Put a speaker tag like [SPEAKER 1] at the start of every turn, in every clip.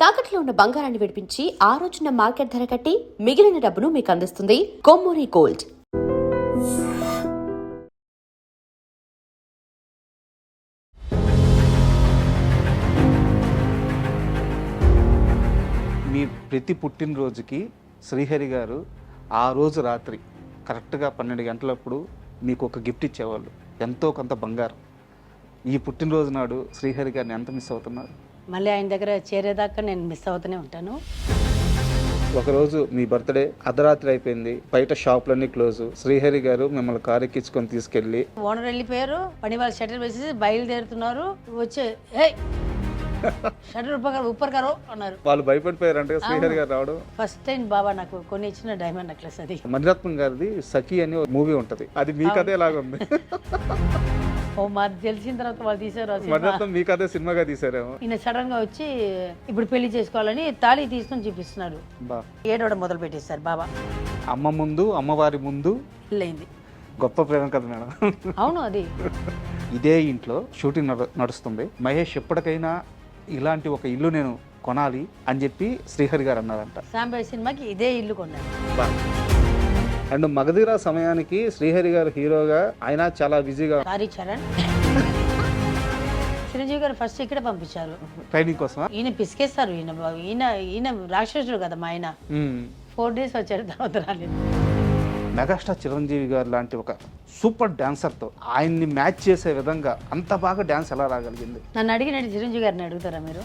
[SPEAKER 1] తాకట్లో ఉన్న బంగారాన్ని విడిపించి ఆ రోజున మార్కెట్ ధర కట్టి మిగిలిన డబ్బును మీకు అందిస్తుంది కొమ్మూరి గోల్డ్.
[SPEAKER 2] మీ ప్రతి పుట్టినరోజుకి శ్రీహరి గారు ఆ రోజు రాత్రి కరెక్ట్గా 12 గంటలప్పుడు మీకు ఒక గిఫ్ట్ ఇచ్చేవాళ్ళు, ఎంతో కొంత బంగారం. ఈ పుట్టినరోజు నాడు శ్రీహరి గారిని ఎంత మిస్ అవుతున్నారు?
[SPEAKER 3] మళ్ళీ ఆయన దగ్గర చేరేదాకా నేను మిస్ అవుతూనే ఉంటాను.
[SPEAKER 2] ఒకరోజు మీ బర్త్డే అర్ధరాత్రి అయిపోయింది, బయట షాపులన్నీ క్లోజ్. శ్రీహరి గారు మిమ్మల్ని కారు ఎక్కించుకొని తీసుకెళ్ళి
[SPEAKER 3] ఓనర్ వెళ్ళిపోయారు, పని వాళ్ళు షటర్ వేసేసి బయలుదేరుతున్నారు. వచ్చే షటర్ ఉప్పర్ కారు అన్నారు.
[SPEAKER 2] వాళ్ళు భయపడిపోయారంటే శ్రీహరి గారు రావడం.
[SPEAKER 3] ఫస్ట్ టైం బాబా నాకు కొన్ని ఇచ్చిన డైమండ్ నెక్లెస్ అది.
[SPEAKER 2] మణిరత్నం గారిది సఖి అని ఒక మూవీ ఉంటది, అది మీ కథే లాగా ఉంది.
[SPEAKER 3] ఓ మాది తెలిసిన తర్వాత వాళ్ళు తీసారు ఆ సినిమా.
[SPEAKER 2] మణిరత్నం మీ కథే సినిమాగా తీసారేమో.
[SPEAKER 3] ఈయన సడన్ గా వచ్చి ఇప్పుడు పెళ్లి చేసుకోవాలని తాళి తీసుకొని చూపిస్తున్నారు. ఏడవడం మొదలు పెట్టేస్తారు బాబా.
[SPEAKER 2] అమ్మ ముందు, అమ్మవారి ముందు
[SPEAKER 3] పెళ్ళయింది.
[SPEAKER 2] గొప్ప ప్రేమ కదా మేడం.
[SPEAKER 3] అవును, అది
[SPEAKER 2] ఇదే ఇంట్లో షూటింగ్ నడుస్తుంది. మహేష్ ఎప్పటికైనా ఇలాంటి ఒక ఇల్లు నేను కొనాలి అని చెప్పి శ్రీహరి గారు అన్నారంట.
[SPEAKER 3] సాంబయ్య సినిమాకి ఇదే ఇల్లు కొన్నాను.
[SPEAKER 2] అండ్ మగధీర సమయానికి శ్రీహరి గారు హీరోగా ఆయన చాలా బిజీగా.
[SPEAKER 3] సారీ చరణ్. చిరంజీవి గారు ఫస్ట్ ఇక్కడ పంపించారు
[SPEAKER 2] ట్రైనింగ్ కోసం.
[SPEAKER 3] ఈయన పిసికేస్తారు. ఈయన రాక్షసుడు కదా మా ఆయన. 4 days వచ్చారు, తర్వాత రాలేదు.
[SPEAKER 2] మెగాస్టార్ చిరంజీవి గారు లాంటి ఒక సూపర్ డాన్సర్తో ఆయన్ని మ్యాచ్ చేసే విధంగా అంత బాగా డాన్స్ ఎలా రాగలిగింది?
[SPEAKER 3] నన్ను అడిగినట్టు చిరంజీవి గారిని అడుగుతారా మీరు?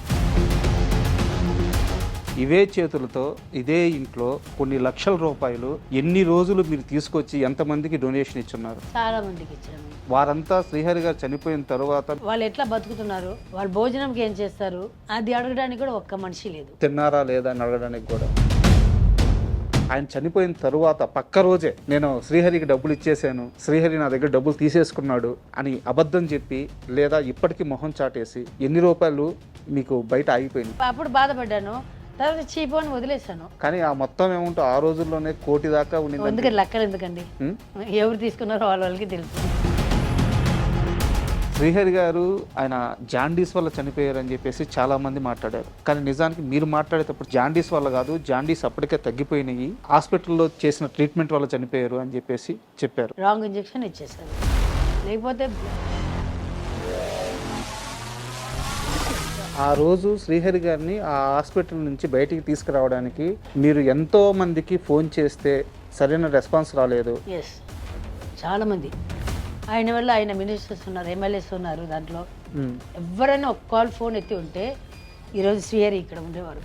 [SPEAKER 2] ఇవే చేతులతో ఇదే ఇంట్లో కొన్ని లక్షల రూపాయలు ఎన్ని రోజులు మీరు తీసుకొచ్చి ఎంతమందికి డొనేషన్ ఇచ్చున్నారు?
[SPEAKER 3] చాలా మందికి ఇచ్చాను.
[SPEAKER 2] వారంతా శ్రీహరి గారు చనిపోయిన తర్వాత
[SPEAKER 3] వాళ్ళు ఎట్లా బతుకుతున్నారు, వాళ్ళు భోజనంకి ఏం చేస్తారు, అది అడగడానికి కూడా ఒక్క మనిషి లేదు.
[SPEAKER 2] తిన్నారా లేదా అని అడగడానికి కూడా. ఆయన చనిపోయిన తరువాత పక్క రోజే నేను శ్రీహరికి డబ్బులు ఇచ్చేసాను, శ్రీహరి నా దగ్గర డబ్బులు తీసేసుకున్నాడు అని అబద్ధం చెప్పి, లేదా ఇప్పటికీ మొహం చాటేసి ఎన్ని రూపాయలు మీకు బయట ఆగిపోయింది.
[SPEAKER 3] అప్పుడు బాధపడ్డాను, తర్వాత చీపు అని వదిలేశాను.
[SPEAKER 2] కానీ ఆ మొత్తం ఏముంటో ఆ రోజుల్లోనే 1 కోటి దాకా ఉండింది.
[SPEAKER 3] ఎందుకంటే లెక్కలు ఎందుకండి, ఎవరు తీసుకున్నారో వాళ్ళకి తెలుసు.
[SPEAKER 2] శ్రీహరి గారు ఆయన జాండీస్ వల్ల చనిపోయారు అని చెప్పేసి చాలా మంది మాట్లాడారు. కానీ నిజానికి మీరు మాట్లాడేటప్పుడు జాండీస్ వల్ల కాదు, జాండీస్ అప్పటికే తగ్గిపోయినాయి, హాస్పిటల్లో చేసిన ట్రీట్మెంట్ వల్ల చనిపోయారు అని చెప్పేసి చెప్పారు.
[SPEAKER 3] రాంగ్ ఇంజెక్షన్ ఇచ్చేసారు. లేకపోతే
[SPEAKER 2] ఆ రోజు శ్రీహరి గారిని ఆ హాస్పిటల్ నుంచి బయటికి తీసుకురావడానికి మీరు ఎంతో మందికి ఫోన్ చేస్తే సరైన రెస్పాన్స్ రాలేదు.
[SPEAKER 3] ఎస్, చాలా మంది. ఆయన వల్ల ఆయన మినిస్టర్స్ ఉన్నారు, ఎమ్మెల్యేస్ ఉన్నారు, దాంట్లో ఎవరైనా ఒక కాల్ ఫోన్ ఎత్తి ఉంటే ఈరోజు శ్రీహరి ఇక్కడ ఉండేవారు.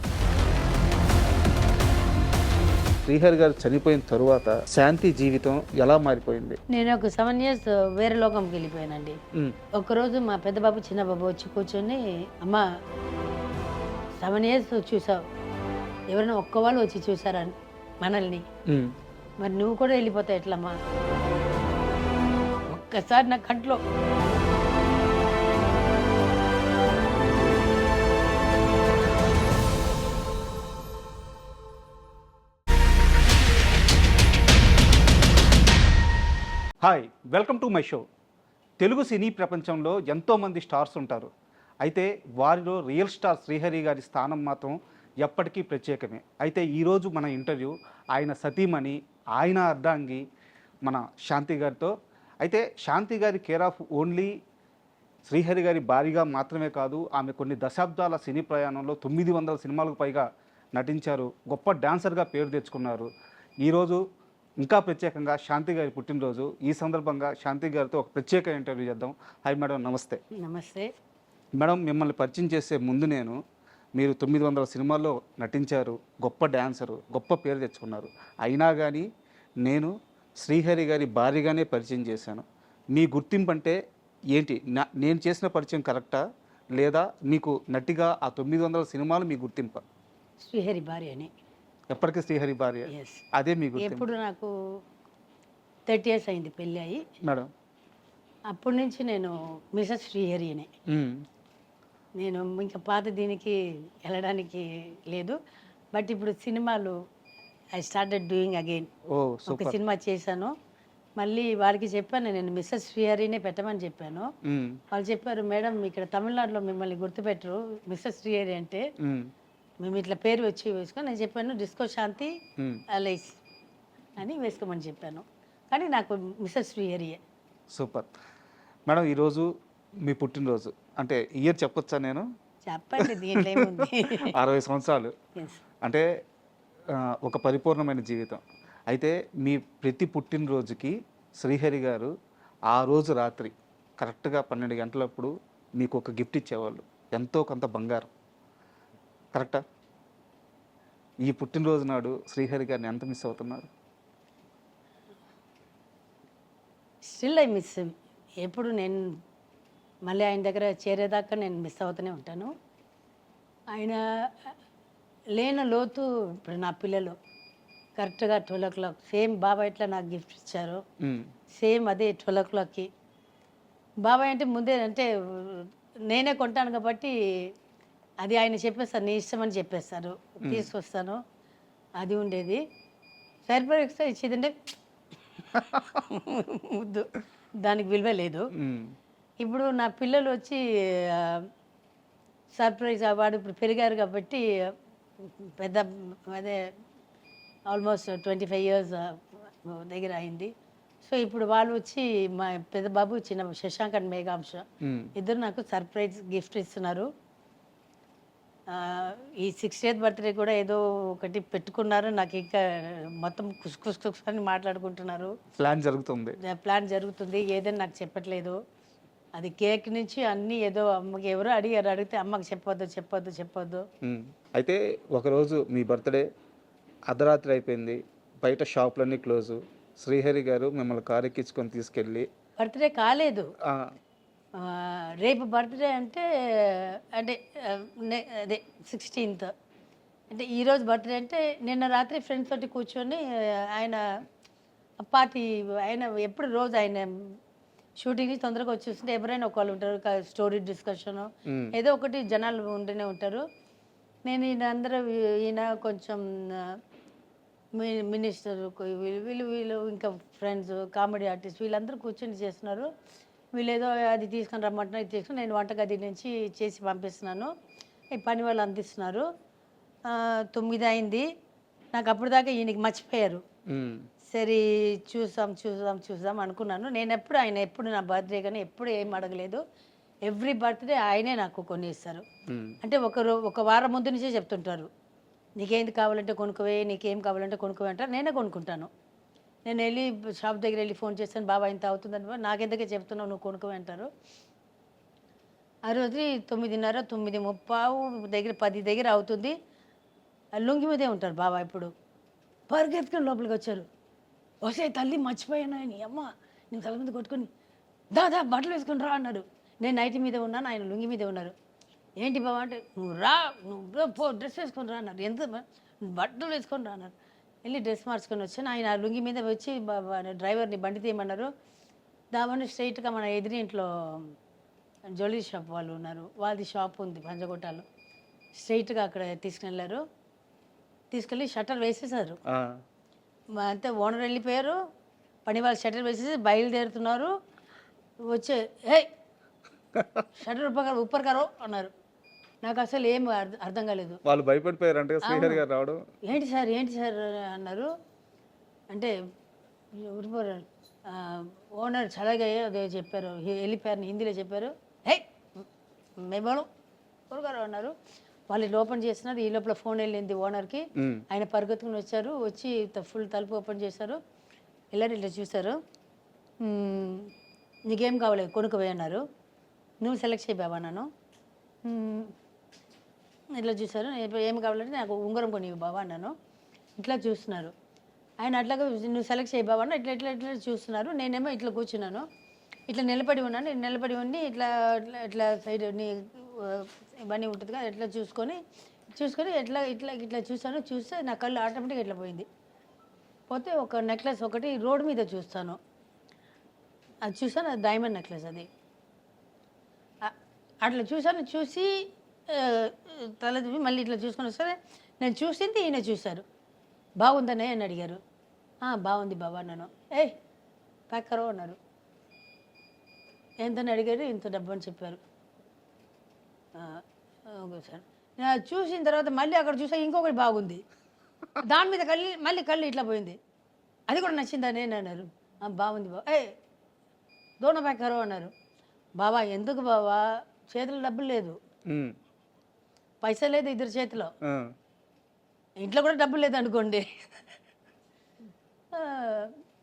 [SPEAKER 2] శ్రీహరి గారు చనిపోయిన తరువాత శాంతి జీవితం ఎలా మారిపోయింది?
[SPEAKER 3] నేను ఒక 7 years వేరే లోకంకి వెళ్ళిపోయానండి. ఒకరోజు మా పెద్ద బాబు చిన్న బాబు వచ్చి కూర్చొని, అమ్మ 7 years చూసావు, ఎవరైనా ఒక్క వాళ్ళు వచ్చి చూసారా మనల్ని, మరి నువ్వు కూడా వెళ్ళిపోతావు ఎట్లమ్మా? ఒక్కసారి నా కంట్లో
[SPEAKER 2] hi, welcome to my show. Telugu cine ప్రపంచంలో ఎంతోమంది స్టార్స్ ఉంటారు. అయితే వారిలో రియల్ స్టార్ శ్రీహరి గారి స్థానం మాత్రం ఎప్పటికీ ప్రత్యేకమే. అయితే ఈరోజు మన ఇంటర్వ్యూ ఆయన సతీమణి, ఆయన అర్ధాంగి మన శాంతి గారితో. అయితే శాంతి గారి కేర్ ఆఫ్ ఓన్లీ శ్రీహరి గారి భార్యగా మాత్రమే కాదు, ఆమె కొన్ని దశాబ్దాల సినీ ప్రయాణంలో 900 సినిమాలకు పైగా నటించారు, గొప్ప డాన్సర్గా పేరు తెచ్చుకున్నారు. ఈరోజు ఇంకా ప్రత్యేకంగా శాంతి గారి పుట్టినరోజు. ఈ సందర్భంగా శాంతి గారితో ఒక ప్రత్యేక ఇంటర్వ్యూ చేద్దాం. హాయ్ మేడం, నమస్తే.
[SPEAKER 3] నమస్తే
[SPEAKER 2] మేడం, మిమ్మల్ని పరిచయం చేసే ముందు మీరు 900 సినిమాల్లో నటించారు, గొప్ప డాన్సరు, గొప్ప పేరు తెచ్చుకున్నారు. అయినా కానీ నేను శ్రీహరి గారి భార్యగానే పరిచయం చేశాను. మీ గుర్తింపు అంటే ఏంటి? నేను చేసిన పరిచయం కరెక్టా, లేదా మీకు నటిగా ఆ 900 సినిమాలు మీ గుర్తింప?
[SPEAKER 3] శ్రీహరి భార్య అని.
[SPEAKER 2] ఎప్పటికీ శ్రీహరి భార్య, అదే మీకు
[SPEAKER 3] ఎప్పుడు? నాకు 30 years అయింది పెళ్ళి అయ్యి
[SPEAKER 2] మేడం.
[SPEAKER 3] అప్పటి నుంచి నేను మిసెస్ శ్రీహరి అని. నేను ఇంకా పాత దీనికి వెళ్ళడానికి లేదు. బట్ ఇప్పుడు సినిమాలు ఐ స్టార్టెడ్ డూయింగ్ అగైన్. ఒక సినిమా చేశాను, మళ్ళీ వారికి చెప్పాను, నేను మిస్సెస్ శ్రీహరినే పెట్టమని చెప్పాను. వాళ్ళు చెప్పారు, మేడం ఇక్కడ తమిళనాడులో మిమ్మల్ని గుర్తుపెట్టరు, మిస్సెస్ శ్రీహరి అంటే మేము ఇట్లా పేరు వచ్చి వేసుకొని నేను చెప్పాను డిస్కో శాంతి అలైస్ అని వేసుకోమని చెప్పాను. కానీ నాకు మిసెస్ శ్రీహరియే.
[SPEAKER 2] Super madam. ఈరోజు మీ పుట్టినరోజు, అంటే ఇయర్ చెప్పొచ్చా నేను?
[SPEAKER 3] చెప్పండి, దీంట్లో ఏముంది.
[SPEAKER 2] 60 సంవత్సరాలు
[SPEAKER 3] Yes.
[SPEAKER 2] అంటే ఒక పరిపూర్ణమైన జీవితం. అయితే మీ ప్రతి పుట్టినరోజుకి శ్రీహరి గారు ఆ రోజు రాత్రి కరెక్ట్గా 12 గంటలప్పుడు మీకు ఒక గిఫ్ట్ ఇచ్చేవాళ్ళు, ఎంతో కొంత బంగారం. కరెక్టా? ఈ పుట్టినరోజు నాడు శ్రీహరి గారిని ఎంత మిస్ అవుతున్నారు?
[SPEAKER 3] Still I miss him. ఎప్పుడు నేను మళ్ళీ ఆయన దగ్గర చేరేదాకా నేను మిస్ అవుతూనే ఉంటాను. ఆయన లేని లోతు ఇప్పుడు నా పిల్లలు కరెక్ట్గా 12 o'clock సేమ్ బాబాయ్ ఎట్లా నాకు గిఫ్ట్ ఇచ్చారు, సేమ్ అదే 12 o'clockకి. బాబాయ్ అంటే ముందే అంటే నేనే కొంటాను కాబట్టి అది ఆయన చెప్పేస్తారు, నీ ఇష్టం అని చెప్పేస్తారు, తీసుకొస్తాను. అది ఉండేది. సర్ప్రైజ్ ఇచ్చేదంటే ముద్దు, దానికి విలువ లేదు. ఇప్పుడు నా పిల్లలు వచ్చి సర్ప్రైజ్ వాడు ఇప్పుడు పెరిగారు కాబట్టి పెద్ద అదే ఆల్మోస్ట్ 25 years దగ్గర అయింది. సో ఇప్పుడు వాళ్ళు వచ్చి మా పెద్ద బాబు చిన్న శశాంక్ అండ్ మేఘాంశ ఇద్దరు నాకు సర్ప్రైజ్ గిఫ్ట్ ఇస్తున్నారు. ఈ 60th బర్త్డే కూడా ఏదో ఒకటి పెట్టుకున్నారు. నాకు ఇంకా మొత్తం కుస్ అని మాట్లాడుకుంటున్నారు. ప్లాన్ జరుగుతుంది, ఏదని నాకు చెప్పట్లేదు. అది కేక్ నుంచి అన్నీ ఏదో అమ్మకి ఎవరో అడిగితే అమ్మకి చెప్పొద్దు.
[SPEAKER 2] అయితే ఒకరోజు మీ బర్త్డే అర్ధరాత్రి అయిపోయింది, బయట షాపులన్నీ క్లోజు. శ్రీహరి గారు మిమ్మల్ని కారు ఎక్కించుకొని తీసుకెళ్ళి,
[SPEAKER 3] బర్త్డే కాలేదు, రేపు బర్త్డే అంటే అంటే అదే 16th అంటే ఈరోజు బర్త్డే అంటే నిన్న రాత్రి ఫ్రెండ్స్ తోటి కూర్చొని ఆయన పార్టీ, ఆయన ఎప్పుడు రోజు ఆయన షూటింగ్ నుంచి తొందరగా వచ్చేస్తుంటే ఎవరైనా ఒకళ్ళు ఉంటారు, స్టోరీ డిస్కషన్ ఏదో ఒకటి జనాలు ఉంటూనే ఉంటారు. నేను ఈయన కొంచెం మినిస్టర్ వీళ్ళు ఇంకా ఫ్రెండ్స్ కామెడీ ఆర్టిస్ట్ వీళ్ళందరూ కూర్చొని చేస్తున్నారు. వీళ్ళు ఏదో అది తీసుకొని రమ్మంటున్నారు, ఇది తీసుకుని నేను వంటగది నుంచి చేసి పంపిస్తున్నాను, ఈ పని వాళ్ళు అందిస్తున్నారు. 9 అయింది. నాకు అప్పుడు దాకా ఈయనకి మర్చిపోయారు. సరే చూసాం అనుకున్నాను. ఆయన ఎప్పుడు నా బర్త్డే కానీ ఎప్పుడు ఏం అడగలేదు. ఎవ్రీ బర్త్డే ఆయనే నాకు కొన్ని ఇస్తారు. అంటే ఒక వారం ముందు నుంచే చెప్తుంటారు, నీకేంది కావాలంటే కొనుక్కోవే, నీకేం కావాలంటే కొనుక్కోవే అంటారు. నేనే కొనుక్కుంటాను. నేను వెళ్ళి షాప్ దగ్గర వెళ్ళి ఫోన్ చేస్తాను, బాబా ఇంత అవుతుందని, నాకెందుకే చెప్తున్నావు, నువ్వు కొనుక్కోవే అంటారు. ఆ రోజు 9:30 9:30 దగ్గర 10 దగ్గర అవుతుంది. లుంగి మీదే ఉంటారు బాబా. ఇప్పుడు పరిగెత్తుకొని లోపలికి వచ్చారు. వస్తే తల్లి మర్చిపోయాను, ఆయన అమ్మ నేను తల మీద కొట్టుకొని దాదా బట్టలు వేసుకొని రా అన్నారు. నేను నైట్ మీద ఉన్నాను, ఆయన లుంగి మీదే ఉన్నారు. ఏంటి బాబా అంటే, నువ్వు పో డ్రెస్ వేసుకొని రా అన్నారు. ఎంత బట్టలు వేసుకొని రా అన్నారు. వెళ్ళి డ్రెస్ మార్చుకొని వచ్చాను. ఆయన లుంగి మీద వచ్చి డ్రైవర్ని బండి తీయమన్నారు. దావని స్ట్రైట్గా మన ఎదురింట్లో జ్యువెలరీ షాప్ వాళ్ళు ఉన్నారు, వాళ్ళది షాప్ ఉంది పంజగుట్టలో. స్ట్రైట్గా అక్కడ తీసుకెళ్ళారు. తీసుకెళ్ళి షట్టర్ వేసేసారు. అంతే ఓనర్ వెళ్ళిపోయారు. పని వాళ్ళు షట్టర్ వేసేసి బయలుదేరుతున్నారు. వచ్చే హే షట్టర్ ఉప్పర్గారో అన్నారు. నాకు అసలు ఏం అర్థం కాలేదు.
[SPEAKER 2] వాళ్ళు భయపడిపోయారు అంటే శ్రీహరి గారు రావడం.
[SPEAKER 3] ఏంటి సార్ అన్నారు. అంటే ఓనర్ చల్లగా అదే చెప్పారు, వెళ్ళిపోయారు, హిందీలో చెప్పారు. హే మేమోను ఊరుగారు అన్నారు. వాళ్ళు ఓపెన్ చేస్తున్నారు. ఈ లోపల ఫోన్ వెళ్ళింది ఓనర్కి. ఆయన పరిగెత్తుకుని వచ్చారు. వచ్చి ఫుల్ తలుపు ఓపెన్ చేశారు. వెళ్ళారు, ఇట్లా చూశారు. నీకేం కావాలి కొనుక్కోవే అన్నారు. నువ్వు సెలెక్ట్ చేయి బాబా అన్నాను. ఇట్లా చూశారు. ఏం కావాలంటే నాకు ఉంగరం కొనివి బాబా అన్నాను. ఇట్లా చూస్తున్నారు. ఆయన అట్లాగా నువ్వు సెలెక్ట్ చేయి బాబా అన్న. ఇట్లా ఇట్లా ఇట్లా చూస్తున్నారు. నేనేమో ఇట్లా కూర్చున్నాను, ఇట్లా నిలబడి ఉన్నాను. నేను నిలబడి ఉండి ఇట్లా ఇట్లా సైడ్ ఇవన్నీ ఉంటుంది కదా, ఇట్లా చూసుకొని ఇట్లా ఇట్లా ఇట్లా చూసాను. చూస్తే నా కళ్ళు ఆటోమేటిక్గా ఇట్లా పోయింది. పోతే ఒక నెక్లెస్ ఒకటి రోడ్డు మీద చూస్తాను. అది చూసాను, అది డైమండ్ నెక్లెస్. అది అట్లా చూసాను. చూసి తల మళ్ళీ ఇట్లా చూసుకొని వస్తే నేను చూసింది ఈయన చూశారు. బాగుందనే అని అడిగారు. బాగుంది బాబా అన్నాను. ఏయ్ ప్యాకరో అన్నారు. ఎంతని అడిగారు. ఇంత డబ్బు అని చెప్పారు. Okay sir. చూసిన తర్వాత మళ్ళీ అక్కడ చూసా ఇంకొకటి బాగుంది, దాని మీద మళ్ళీ కళ్ళు ఇట్లా పోయింది, అది కూడా నచ్చిందా నేను అన్నారు. బాగుంది బాబా, దోణ ప్యాకరు అన్నారు. బావా ఎందుకు బావా, చేతిలో డబ్బులు లేదు, పైసా లేదు ఇద్దరు చేతిలో, ఇంట్లో కూడా డబ్బులు లేదు అనుకోండి.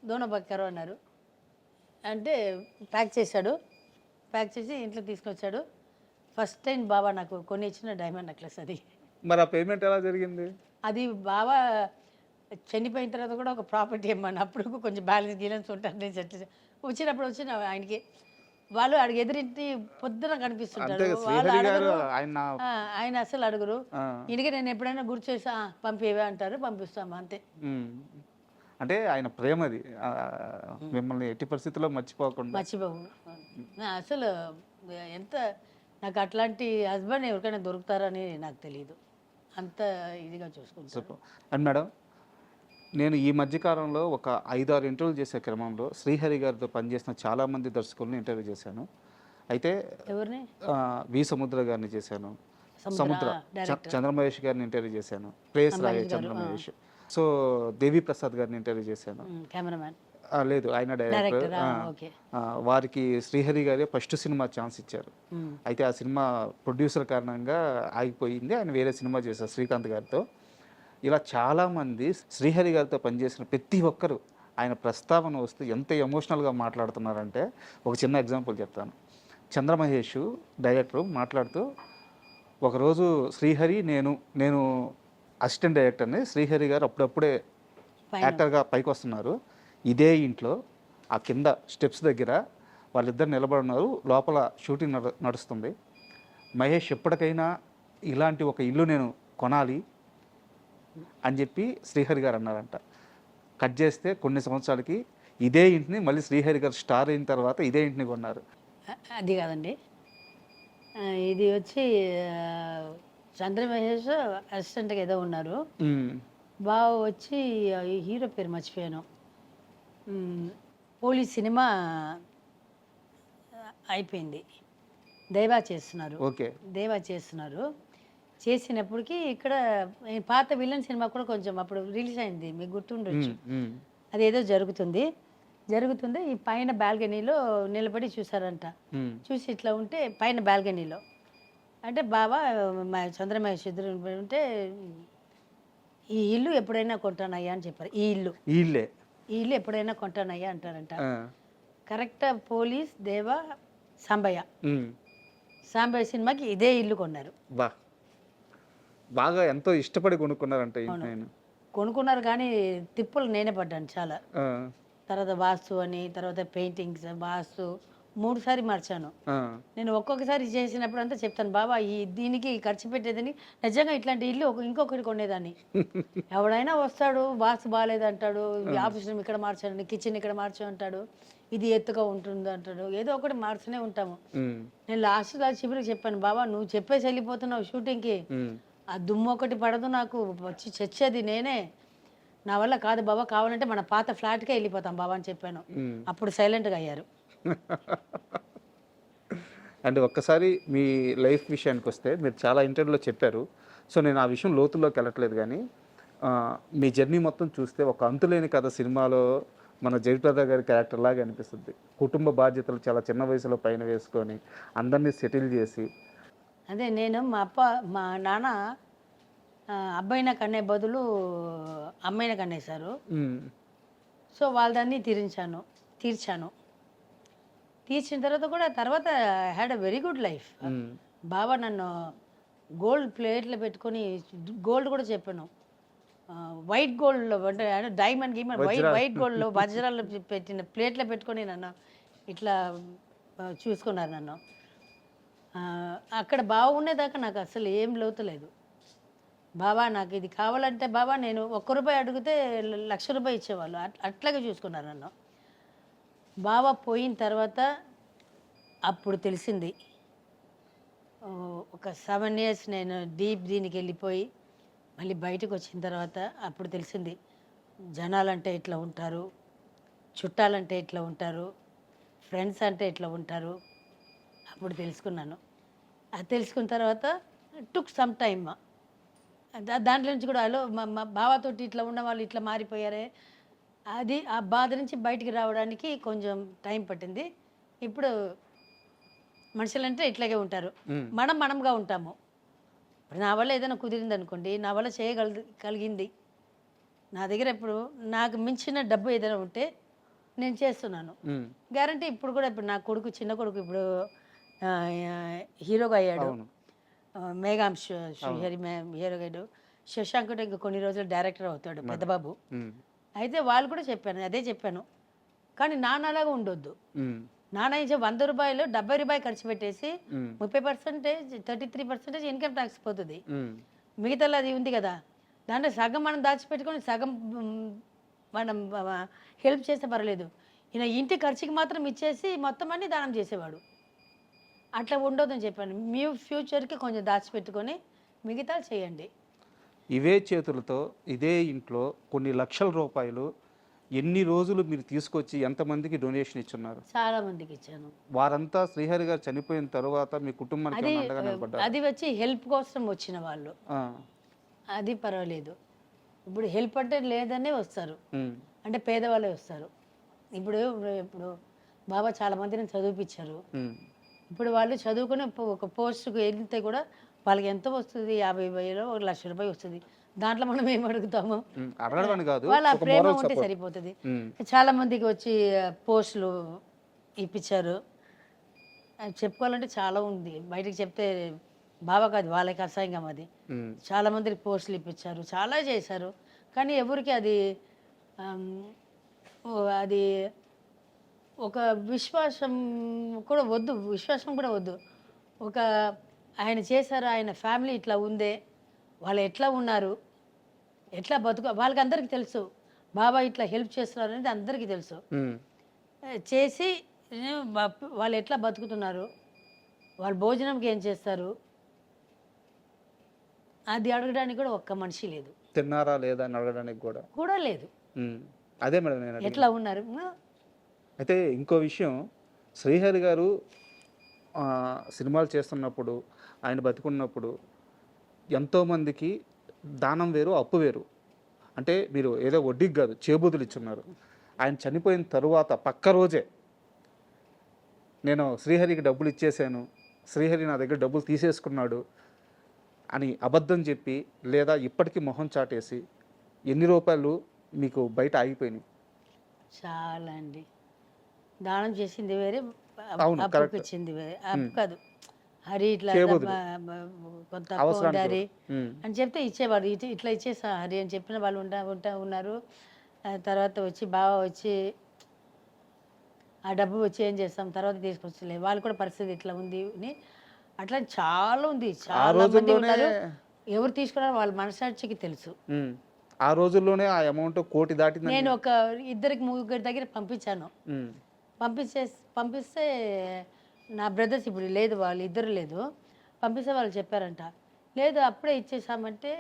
[SPEAKER 3] దోణ ప్యాకరు అన్నారు. అంటే ప్యాక్ చేశాడు, ప్యాక్ చేసి ఇంట్లో తీసుకొచ్చాడు. ఫస్ట్ టైం బాబా నాకు కొన్ని ఇచ్చిన డైమండ్ నెక్లెస్ అది.
[SPEAKER 2] మరి ఆ పేమెంట్ ఎలా జరిగింది?
[SPEAKER 3] అది బాబా చనిపోయిన తర్వాత కూడా ఒక ప్రాపర్టీ ఇమ్మని, అప్పుడు కొంచెం బ్యాలెన్స్ ఉంటారు. నేను వచ్చినప్పుడు వచ్చిన ఆయనకి వాళ్ళు అడిగి ఎదురింటి పొద్దున కనిపిస్తుంటారు, వాళ్ళు అడగరు, ఆయన అసలు అడుగురు. ఇంటికి నేను ఎప్పుడైనా గుర్తు చేసా పంపేవే అంటారు, పంపిస్తామా అంతే.
[SPEAKER 2] అంటే ఆయన ప్రేమది మిమ్మల్ని ఎట్టి పరిస్థితుల్లో మర్చిపోకుండా.
[SPEAKER 3] మర్చిపోవు అసలు. ఎంత నాకు అట్లాంటి హస్బెండ్ ఎవరికైనా దొరుకుతారని నాకు తెలియదు, అంత ఇదిగా చూసుకుంటారు.
[SPEAKER 2] అండ్ మేడం, నేను ఈ మధ్యకాలంలో ఒక 5-6 ఇంటర్వ్యూలు చేసే క్రమంలో శ్రీహరి గారితో పనిచేసిన చాలామంది దర్శకులను ఇంటర్వ్యూ చేశాను. అయితే
[SPEAKER 3] ఎవరిని?
[SPEAKER 2] వి సముద్ర గారిని చేశాను, సముద్ర చంద్రమహేష్ గారిని ఇంటర్వ్యూ చేశాను, ప్రేస్ రాయ చంద్రమహేష్. సో దేవి ప్రసాద్ గారిని ఇంటర్వ్యూ చేశాను.
[SPEAKER 3] కెమెరామ్యాన్
[SPEAKER 2] లేదు, ఆయన డైరెక్టర్. వారికి శ్రీహరి గారే ఫస్ట్ సినిమా ఛాన్స్ ఇచ్చారు. అయితే ఆ సినిమా ప్రొడ్యూసర్ కారణంగా ఆగిపోయింది, ఆయన వేరే సినిమా చేశారు శ్రీకాంత్ గారితో. ఇలా చాలామంది శ్రీహరి గారితో పనిచేసిన ప్రతి ఒక్కరు ఆయన ప్రస్తావన వస్తూ ఎంత ఎమోషనల్గా మాట్లాడుతున్నారంటే, ఒక చిన్న ఎగ్జాంపుల్ చెప్తాను. చంద్రమహేష్ డైరెక్టర్ మాట్లాడుతూ, ఒకరోజు శ్రీహరి నేను అసిస్టెంట్ డైరెక్టర్ని, శ్రీహరి గారు అప్పుడప్పుడే యాక్టర్గా పైకి వస్తున్నారు, ఇదే ఇంట్లో ఆ కింద స్టెప్స్ దగ్గర వాళ్ళిద్దరు నిలబడున్నారు, లోపల షూటింగ్ నడుస్తుంది. మహేష్ ఎప్పటికైనా ఇలాంటి ఒక ఇల్లు నేను కొనాలి అని చెప్పి శ్రీహరి గారు అన్నారంట. కట్ చేస్తే కొన్ని సంవత్సరాలకి ఇదే ఇంటిని మళ్ళీ శ్రీహరి గారు స్టార్ అయిన తర్వాత ఇదే ఇంటిని కొన్నారు.
[SPEAKER 3] అది కాదండి, ఇది వచ్చి చంద్రమహేష్ అసిస్టెంట్గా ఏదో ఉన్నారు. బాగా వచ్చి ఈ హీరో పేరు మర్చిపోయాను. పోలీస్ సినిమా అయిపోయింది, దేవా చేస్తున్నారు.
[SPEAKER 2] ఓకే,
[SPEAKER 3] దేవా చేస్తున్నారు. చేసినప్పటికీ ఇక్కడ పాత విలన్ సినిమా కూడా కొంచెం అప్పుడు రిలీజ్ అయింది, మీకు గుర్తుండొచ్చు. అదేదో జరుగుతుంది. ఈ పైన బాల్కనీలో నిలబడి చూసారంట. చూసి ఇట్లా ఉంటే పైన బాల్కనీలో అంటే బాబా చంద్రమహేష్ ఇద్దరు ఉంటే, ఈ ఇల్లు ఎప్పుడైనా కొంటానయ్యా అని చెప్పారు. ఈ ఇల్లు ఎప్పుడైనా కొంటానయ్యా అంటారంట. కరెక్ట్ పోలీస్ దేవా సాంబయ్య సినిమాకి ఇదే ఇల్లు కొన్నారు.
[SPEAKER 2] బాగా ఎంతో ఇష్టపడి కొనుక్కున్నారంట.
[SPEAKER 3] కొనుక్కున్నారు కానీ తిప్పులు నేనే పడ్డాను చాలా. తర్వాత వాస్తు అని, తర్వాత పెయింటింగ్స్, వాస్తు 3 సారి మార్చాను. నేను ఒక్కొక్కసారి చేసినప్పుడు అంతా చెప్తాను, బాబా దీనికి ఖర్చు పెట్టేదని నిజంగా ఇట్లాంటి ఇల్లు ఇంకొకటి కొనేదాన్ని. ఎవడైనా వస్తాడు, వాస్తు బాగాలేదు అంటాడు, ఆఫీస్ రూమ్ ఇక్కడ మార్చాను, కిచెన్ ఇక్కడ మార్చు అంటాడు, ఇది ఎత్తుగా ఉంటుంది అంటాడు, ఏదో ఒకటి మార్చునే ఉంటాము. నేను లాస్ట్ చివరికి చెప్పాను, బాబా నువ్వు చెప్పేసి వెళ్ళిపోతున్నావు షూటింగ్కి, ఆ దుమ్ము ఒకటి పడదు, నాకు వచ్చి చచ్చేది నేనే, నా వల్ల కాదు బాబా, కావాలంటే మన పాత ఫ్లాట్కే వెళ్ళిపోతాం బాబా అని చెప్పాను. అప్పుడు సైలెంట్గా అయ్యారు.
[SPEAKER 2] అండ్ ఒక్కసారి మీ లైఫ్ విషయానికి వస్తే, మీరు చాలా ఇంటర్వ్యూలో చెప్పారు, సో నేను ఆ విషయం లోతుల్లోకి వెళ్ళట్లేదు, కానీ మీ జర్నీ మొత్తం చూస్తే ఒక అంతులేని కథ సినిమాలో మన జయప్రద గారి క్యారెక్టర్ లాగా అనిపిస్తుంది. కుటుంబ బాధ్యతలు చాలా చిన్న వయసులో పైన వేసుకొని అందరినీ సెటిల్ చేసి.
[SPEAKER 3] అదే నేను మా నాన్న అబ్బాయిన కన్నే బదులు అమ్మాయిన కన్నేశారు. సో వాళ్ళదాన్ని తీర్చాను. తీర్చిన తర్వాత had a very good life. బాబా నన్ను గోల్డ్ ప్లేట్లో పెట్టుకొని, గోల్డ్ కూడా చెప్పాను, వైట్ గోల్డ్లో అంటే డైమండ్ వైట్ గోల్డ్లో వజ్రాలు పెట్టిన ప్లేట్లో పెట్టుకొని నన్ను ఇట్లా చూసుకున్నారు. నన్ను అక్కడ బాగుండేదాకా నాకు అసలు ఏం లోతులేదు. బాబా నాకు ఇది కావాలంటే బాబా నేను ₹1 అడిగితే ₹1,00,000 ఇచ్చేవాళ్ళు, అట్లాగే చూసుకున్నారు నన్ను. బాబా పోయిన తర్వాత అప్పుడు తెలిసింది, ఒక 7 years నేను దీనికి వెళ్ళిపోయి మళ్ళీ బయటకు వచ్చిన తర్వాత అప్పుడు తెలిసింది, జనాలంటే ఇట్లా ఉంటారు, చుట్టాలంటే ఇట్లా ఉంటారు, ఫ్రెండ్స్ అంటే ఇట్లా ఉంటారు. అప్పుడు తెలుసుకున్నాను. అది తెలుసుకున్న తర్వాత టుక్ సమ్ టైమ్. దాంట్లో నుంచి కూడా హలో మా బావతోటి ఇట్లా ఉన్న వాళ్ళు ఇట్లా మారిపోయారే, అది ఆ బాధ నుంచి బయటికి రావడానికి కొంచెం టైం పట్టింది. ఇప్పుడు మనుషులంటే ఇట్లాగే ఉంటారు, మనంగా ఉంటాము. ఇప్పుడు నా వల్ల ఏదైనా కుదిరింది అనుకోండి, నా వల్ల కలిగింది, నా దగ్గర ఇప్పుడు నాకు మించిన డబ్బు ఏదైనా ఉంటే నేను చేస్తున్నాను. గ్యారంటీ ఇప్పుడు కూడా ఇప్పుడు నా కొడుకు చిన్న కొడుకు ఇప్పుడు హీరోగా అయ్యాడు. మేఘాం శ్రీహరి హీరోగా అయ్యాడు. శశాంక్ కూడా ఇంకా కొన్ని రోజులు డైరెక్టర్ అవుతాడు, పెద్దబాబు. అయితే వాళ్ళు కూడా చెప్పాను, అదే చెప్పాను, కానీ నాన్నలాగా ఉండొద్దు. నాన్న ఇచ్చే 100 రూపాయలు 70 రూపాయలు ఖర్చు పెట్టేసి 30%, 33% ఇన్కమ్ ట్యాక్స్ పోతుంది. మిగతాలో అది ఉంది కదా, దాంట్లో సగం మనం దాచిపెట్టుకొని సగం మనం హెల్ప్ చేస్తే పర్లేదు. ఈయన ఇంటి ఖర్చుకి మాత్రం ఇచ్చేసి మొత్తం అన్ని దానం చేసేవాడు. అట్లా ఉండొద్దని చెప్పాను. మీ ఫ్యూచర్కి కొంచెం దాచిపెట్టుకొని మిగతా చేయండి.
[SPEAKER 2] ఇవే చేతులతో ఇదే ఇంట్లో కొన్ని లక్షల రూపాయలు ఎన్ని రోజులు మీరు తీసుకొచ్చి ఎంతమందికి డొనేషన్ ఇచ్చున్నారు?
[SPEAKER 3] చాలా మందికి ఇచ్చాను.
[SPEAKER 2] వారంతా శ్రీహరి గారు చనిపోయిన తర్వాత మీ కుటుంబానికి అండగా నిలబడ్డారు.
[SPEAKER 3] అది వచ్చి హెల్ప్ కోసం వచ్చిన వాళ్ళు, అది పర్వాలేదు. ఇప్పుడు హెల్ప్ అంటే లేదనే వస్తారు, అంటే పేదవాళ్ళే వస్తారు. ఇప్పుడు ఇప్పుడు బాబా చాలా మందిని చదివిపించారు. ఇప్పుడు వాళ్ళు చదువుకుని ఒక పోస్టుకు వెళ్తే కూడా వాళ్ళకి ఎంత వస్తుంది? 50,000 1 లక్ష రూపాయలు వస్తుంది. దాంట్లో మనం ఏం అడుగుతాము? వాళ్ళ ప్రేమ ఉంటే సరిపోతుంది. చాలా మందికి వచ్చి పోస్టులు ఇప్పించారు. చెప్పుకోవాలంటే చాలా ఉంది, బయటకు చెప్తే బాబా కాదు వాళ్ళకి అసహ్యంగా. అది చాలా మందికి పోస్టులు ఇప్పించారు, చాలా చేశారు. కానీ ఎవరికి అది అది ఒక విశ్వాసం కూడా వద్దు, విశ్వాసం కూడా వద్దు. ఒక ఆయన చేశారు, ఆయన ఫ్యామిలీ ఇట్లా ఉందే, వాళ్ళు ఎట్లా ఉన్నారు, ఎట్లా వాళ్ళకి అందరికీ తెలుసు. బాబా ఇట్లా హెల్ప్ చేస్తున్నారు అనేది అందరికీ తెలుసు. చేసి వాళ్ళు ఎట్లా బతుకుతున్నారు, వాళ్ళు భోజనంకి ఏం చేస్తారు, అది అడగడానికి కూడా ఒక్క మనిషి లేదు.
[SPEAKER 2] తిన్నారా లేదా అని అడగడానికి కూడా
[SPEAKER 3] లేదు.
[SPEAKER 2] అదే మేడం నేను
[SPEAKER 3] ఎట్లా ఉన్నారు.
[SPEAKER 2] అయితే ఇంకో విషయం, శ్రీహరి గారు సినిమాలు చేస్తున్నప్పుడు, ఆయన బతికున్నప్పుడు ఎంతోమందికి దానం వేరు, అప్పు వేరు. అంటే మీరు ఏదో వడ్డీకి కాదు, చేబూదులు ఇచ్చున్నారు. ఆయన చనిపోయిన తరువాత పక్క రోజే నేను శ్రీహరికి డబ్బులు ఇచ్చేసాను, శ్రీహరి నా దగ్గర డబ్బులు తీసేసుకున్నాడు అని అబద్ధం చెప్పి, లేదా ఇప్పటికీ మొహం చాటేసి ఎన్ని రూపాయలు మీకు బయట ఆగిపోయినాయి?
[SPEAKER 3] చాలా అండి. దానం చేసింది వేరే, అప్పుకి ఇచ్చింది వేరే. అప్పు కాదు, హరి ఇట్లా కొంత హరి అని చెప్తే ఇచ్చేవాడు. ఇట్లా ఇచ్చేసా హరి అని చెప్పిన వాళ్ళు ఉన్నారు. తర్వాత వచ్చి బాగా వచ్చి ఆ డబ్బు వచ్చి ఏం చేస్తాం, తర్వాత తీసుకొచ్చలే, వాళ్ళు కూడా పరిస్థితి ఇట్లా ఉంది అని. అట్లా చాలా ఉంది, చాలా మంది ఉన్నారు. ఎవరు తీసుకున్నారో వాళ్ళ మనసాక్షికి తెలుసు.
[SPEAKER 2] ఆ రోజుల్లోనే ఆ అమౌంట్ 1 కోటి దాటింది.
[SPEAKER 3] నేను ఒక 2-3 దగ్గర పంపించాను. పంపిస్తే నా బ్రదర్స్ ఇప్పుడు లేదు, వాళ్ళు ఇద్దరు లేదు. పంపిస్తే వాళ్ళు చెప్పారంట, లేదు అప్పుడే ఇచ్చేసామంటే.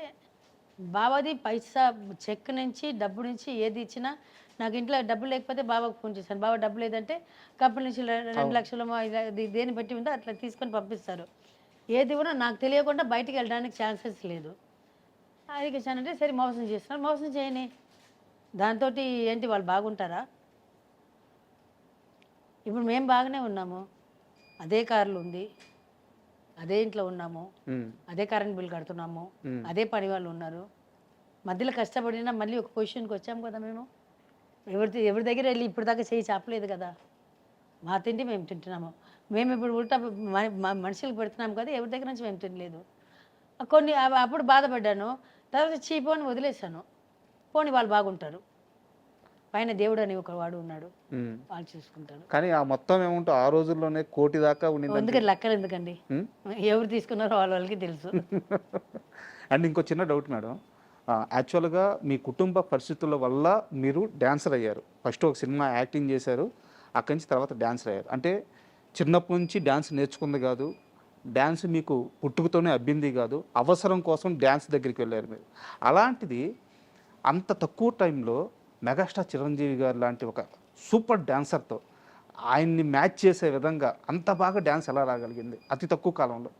[SPEAKER 3] బాబాది పైసా చెక్ నుంచి డబ్బు నుంచి ఏది ఇచ్చినా, నాకు ఇంట్లో డబ్బు లేకపోతే బాబాకు ఫోన్ చేశాను, బాబా డబ్బు లేదంటే కంపెనీ నుంచి 2 లక్షలు దేని బట్టి ఉందో అట్లా తీసుకొని పంపిస్తారు. ఏది కూడా నాకు తెలియకుండా బయటికి వెళ్ళడానికి ఛాన్సెస్ లేదు. అది ఇచ్చానంటే సరే మోసం చేస్తున్నారు, మోసం చేయని దాంతో ఏంటి వాళ్ళు బాగుంటారా? ఇప్పుడు మేము బాగానే ఉన్నాము, అదే కార్లు ఉంది, అదే ఇంట్లో ఉన్నాము, అదే కరెంట్ బిల్ కడుతున్నాము, అదే పని వాళ్ళు ఉన్నారు. మధ్యలో కష్టపడినా మళ్ళీ ఒక పొజిషన్కి వచ్చాము కదా. మేము ఎవరి దగ్గర వెళ్ళి ఇప్పుడు దాకా చేయి చాపలేదు కదా. మా తిండి మేము తింటున్నాము. మేము ఇప్పుడు ఉల్టా మనుషులకు పెడుతున్నాము కదా, ఎవరి దగ్గర నుంచి మేము తినలేదు. కొన్ని అప్పుడు బాధపడ్డాను, తర్వాత చీపోని వదిలేశాను. పోనీ వాళ్ళు బాగుంటారు, పైన దేవుడు అని ఒక వాడు ఉన్నాడు, వాళ్ళు చూసుకుంటారు.
[SPEAKER 2] కానీ ఆ మొత్తం ఏమంటూ ఆ రోజుల్లోనే 1 కోటి దాకా ఉండింది.
[SPEAKER 3] ఎందుకంటే లెక్కలు ఎందుకండి, ఎవరు తీసుకున్నారో వాళ్ళకి తెలుసు.
[SPEAKER 2] అండ్ ఇంకో చిన్న డౌట్ మేడం, యాక్చువల్గా మీ కుటుంబ పరిస్థితుల వల్ల మీరు డ్యాన్సర్ అయ్యారు. ఫస్ట్ ఒక సినిమా యాక్టింగ్ చేశారు, అక్కడి నుంచి తర్వాత డ్యాన్సర్ అయ్యారు. అంటే చిన్నప్పటి నుంచి డ్యాన్స్ నేర్చుకుంది కాదు, డ్యాన్స్ మీకు పుట్టుకతోనే అబ్బింది కాదు, అవసరం కోసం డ్యాన్స్ దగ్గరికి వెళ్ళారు మీరు. అలాంటిది అంత తక్కువ టైంలో మెగాస్టార్ చిరంజీవి గారు లాంటి ఒక సూపర్ డ్యాన్సర్తో ఆయన్ని మ్యాచ్ చేసే విధంగా అంత బాగా డ్యాన్స్ ఎలా రాగలిగింది అతి తక్కువ కాలంలో?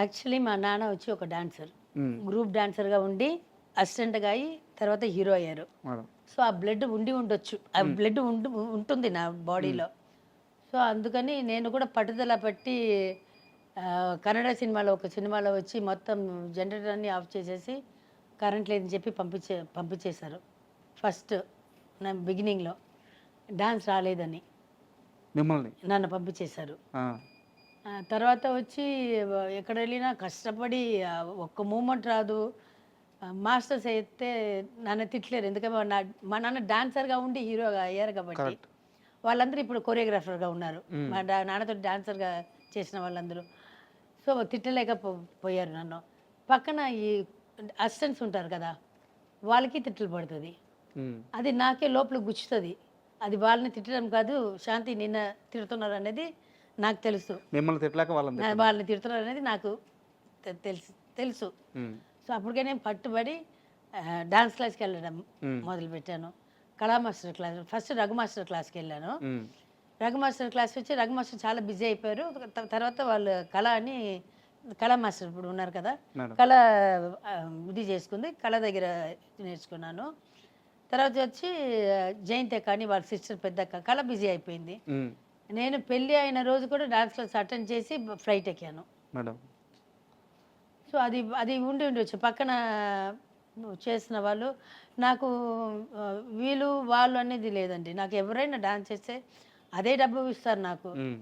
[SPEAKER 3] యాక్చువల్లీ మా నాన్న వచ్చి ఒక డాన్సర్,
[SPEAKER 2] మ్మ్.
[SPEAKER 3] గ్రూప్ డాన్సర్గా ఉండి అసిస్టెంట్గా అయ్యి తర్వాత హీరో అయ్యారు.
[SPEAKER 2] మేడం.
[SPEAKER 3] సో ఆ బ్లడ్ ఉండొచ్చు, ఆ బ్లడ్ ఉంటుంది నా బాడీలో. సో అందుకని నేను కూడా పట్టుదల పట్టి కన్నడ సినిమాలో ఒక సినిమాలో వచ్చి మొత్తం జనరేటర్ అన్ని ఆఫ్ చేసేసి కరెంట్ లేదని చెప్పి పంపించేశారు. ఫస్ట్ నా బిగినింగ్లో డాన్స్ రాలేదని
[SPEAKER 2] మిమ్మల్ని
[SPEAKER 3] నన్ను పంపించేశారు.
[SPEAKER 2] ఆ.
[SPEAKER 3] తర్వాత వచ్చి ఎక్కడ వెళ్ళినా కష్టపడి ఒక్క మూమెంట్ రాదు. మాస్టర్స్ అయితే నన్ను తిట్టలేరు, ఎందుకంటే మా నాన్న డాన్సర్గా ఉండి హీరోగా అయ్యారు కాబట్టి.
[SPEAKER 2] కరెక్ట్.
[SPEAKER 3] వాళ్ళందరూ ఇప్పుడు కొరియోగ్రాఫర్గా ఉన్నారు. మా నాన్నతో డాన్సర్గా చేసిన వాళ్ళందరూ. సో తిట్టలేకపోయారు నన్ను. పక్కన ఈ అసిస్టెంట్స్ ఉంటారు కదా, వాళ్ళకి తిట్లు పడుతుంది.
[SPEAKER 2] మ్మ్.
[SPEAKER 3] అది నాకే లోపల గుచ్చుతుంది. అది వాళ్ళని తిట్టడం కాదు, శాంతి నిన్న తిడుతున్నారు అనేది నాకు తెలుసు.
[SPEAKER 2] మిమ్మల్ని తిట్టలేక వాళ్ళని తిట్టారు.
[SPEAKER 3] వాళ్ళని తిడుతున్నారు అనేది నాకు తెలుసు.
[SPEAKER 2] మ్మ్.
[SPEAKER 3] సో అప్పటికే నేను పట్టుబడి డాన్స్ క్లాస్కి వెళ్ళడం మొదలుపెట్టాను. కళా master class, first Raghu master క్లాస్కి వెళ్ళాను.
[SPEAKER 2] మ్మ్.
[SPEAKER 3] రఘు మాస్టర్ క్లాస్ వచ్చి రఘు మాస్టర్ చాలా బిజీ అయిపోయారు. తర్వాత వాళ్ళు కళ అని, కళా మాస్టర్ ఇప్పుడు ఉన్నారు కదా,
[SPEAKER 2] మేడం.
[SPEAKER 3] కళ ఇది చేసుకుంది, కళ దగ్గర నేర్చుకున్నాను. తర్వాత వచ్చి జయంతి అక్క అని వాళ్ళ సిస్టర్ పెద్దక్క, కళ బిజీ అయిపోయింది.
[SPEAKER 2] మ్మ్.
[SPEAKER 3] నేను పెళ్ళి అయిన రోజు కూడా డాన్స్ క్లాస్ అటెండ్ చేసి ఫ్లైట్ ఎక్కాను.
[SPEAKER 2] మేడం.
[SPEAKER 3] సో అది అది ఉండొచ్చు పక్కన చేసిన వాళ్ళు. నాకు వీళ్ళు వాళ్ళు అనేది లేదండి. నాకు ఎవరైనా డాన్స్ చేస్తే అదే డబ్బు ఇస్తారు నాకు.
[SPEAKER 2] మ్మ్.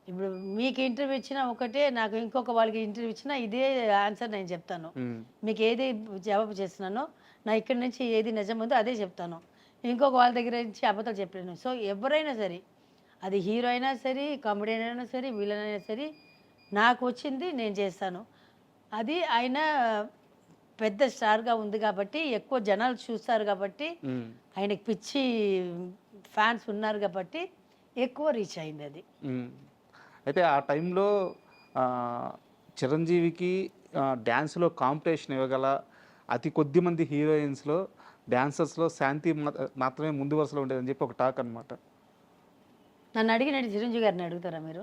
[SPEAKER 3] ఇప్పుడు మీకు ఇంటర్వ్యూ ఇచ్చినా ఒకటే, నాకు ఇంకొక వాళ్ళకి ఇంటర్వ్యూ ఇచ్చినా ఇదే ఆన్సర్ నేను చెప్తాను.
[SPEAKER 2] మ్మ్.
[SPEAKER 3] మీకు ఏది జవాబు చేస్తున్నానో, నా ఇక్కడి నుంచి ఏది నిజం ఉందో అదే చెప్తాను. ఇంకొక వాళ్ళ దగ్గర నుంచి అబద్ధాలు చెప్పలేను. సో ఎవరైనా సరే, అది హీరో అయినా సరే, కామెడీ అయినా సరే, విలన్ అయినా సరే, నాకు వచ్చింది నేను చేస్తాను. అది ఆయన పెద్ద స్టార్గా ఉంది కాబట్టి, ఎక్కువ జనాలు చూస్తారు కాబట్టి,
[SPEAKER 2] మ్మ్.
[SPEAKER 3] ఆయనకి పిచ్చి ఫ్యాన్స్ ఉన్నారు కాబట్టి ఎక్కువ రీచ్ అయింది అది.
[SPEAKER 2] మ్మ్. అయితే ఆ టైంలో చిరంజీవికి డ్యాన్స్లో కాంపిటీషన్ ఇవ్వగల అతి కొద్ది మంది హీరోయిన్స్లో, డాన్సర్స్లో శాంతి మాత్రమే ముందు వరుసలో ఉండేదని చెప్పి ఒక టాక్ అనమాట.
[SPEAKER 3] నన్ను అడిగినట్టు చిరంజీవి గారిని అడుగుతారా మీరు?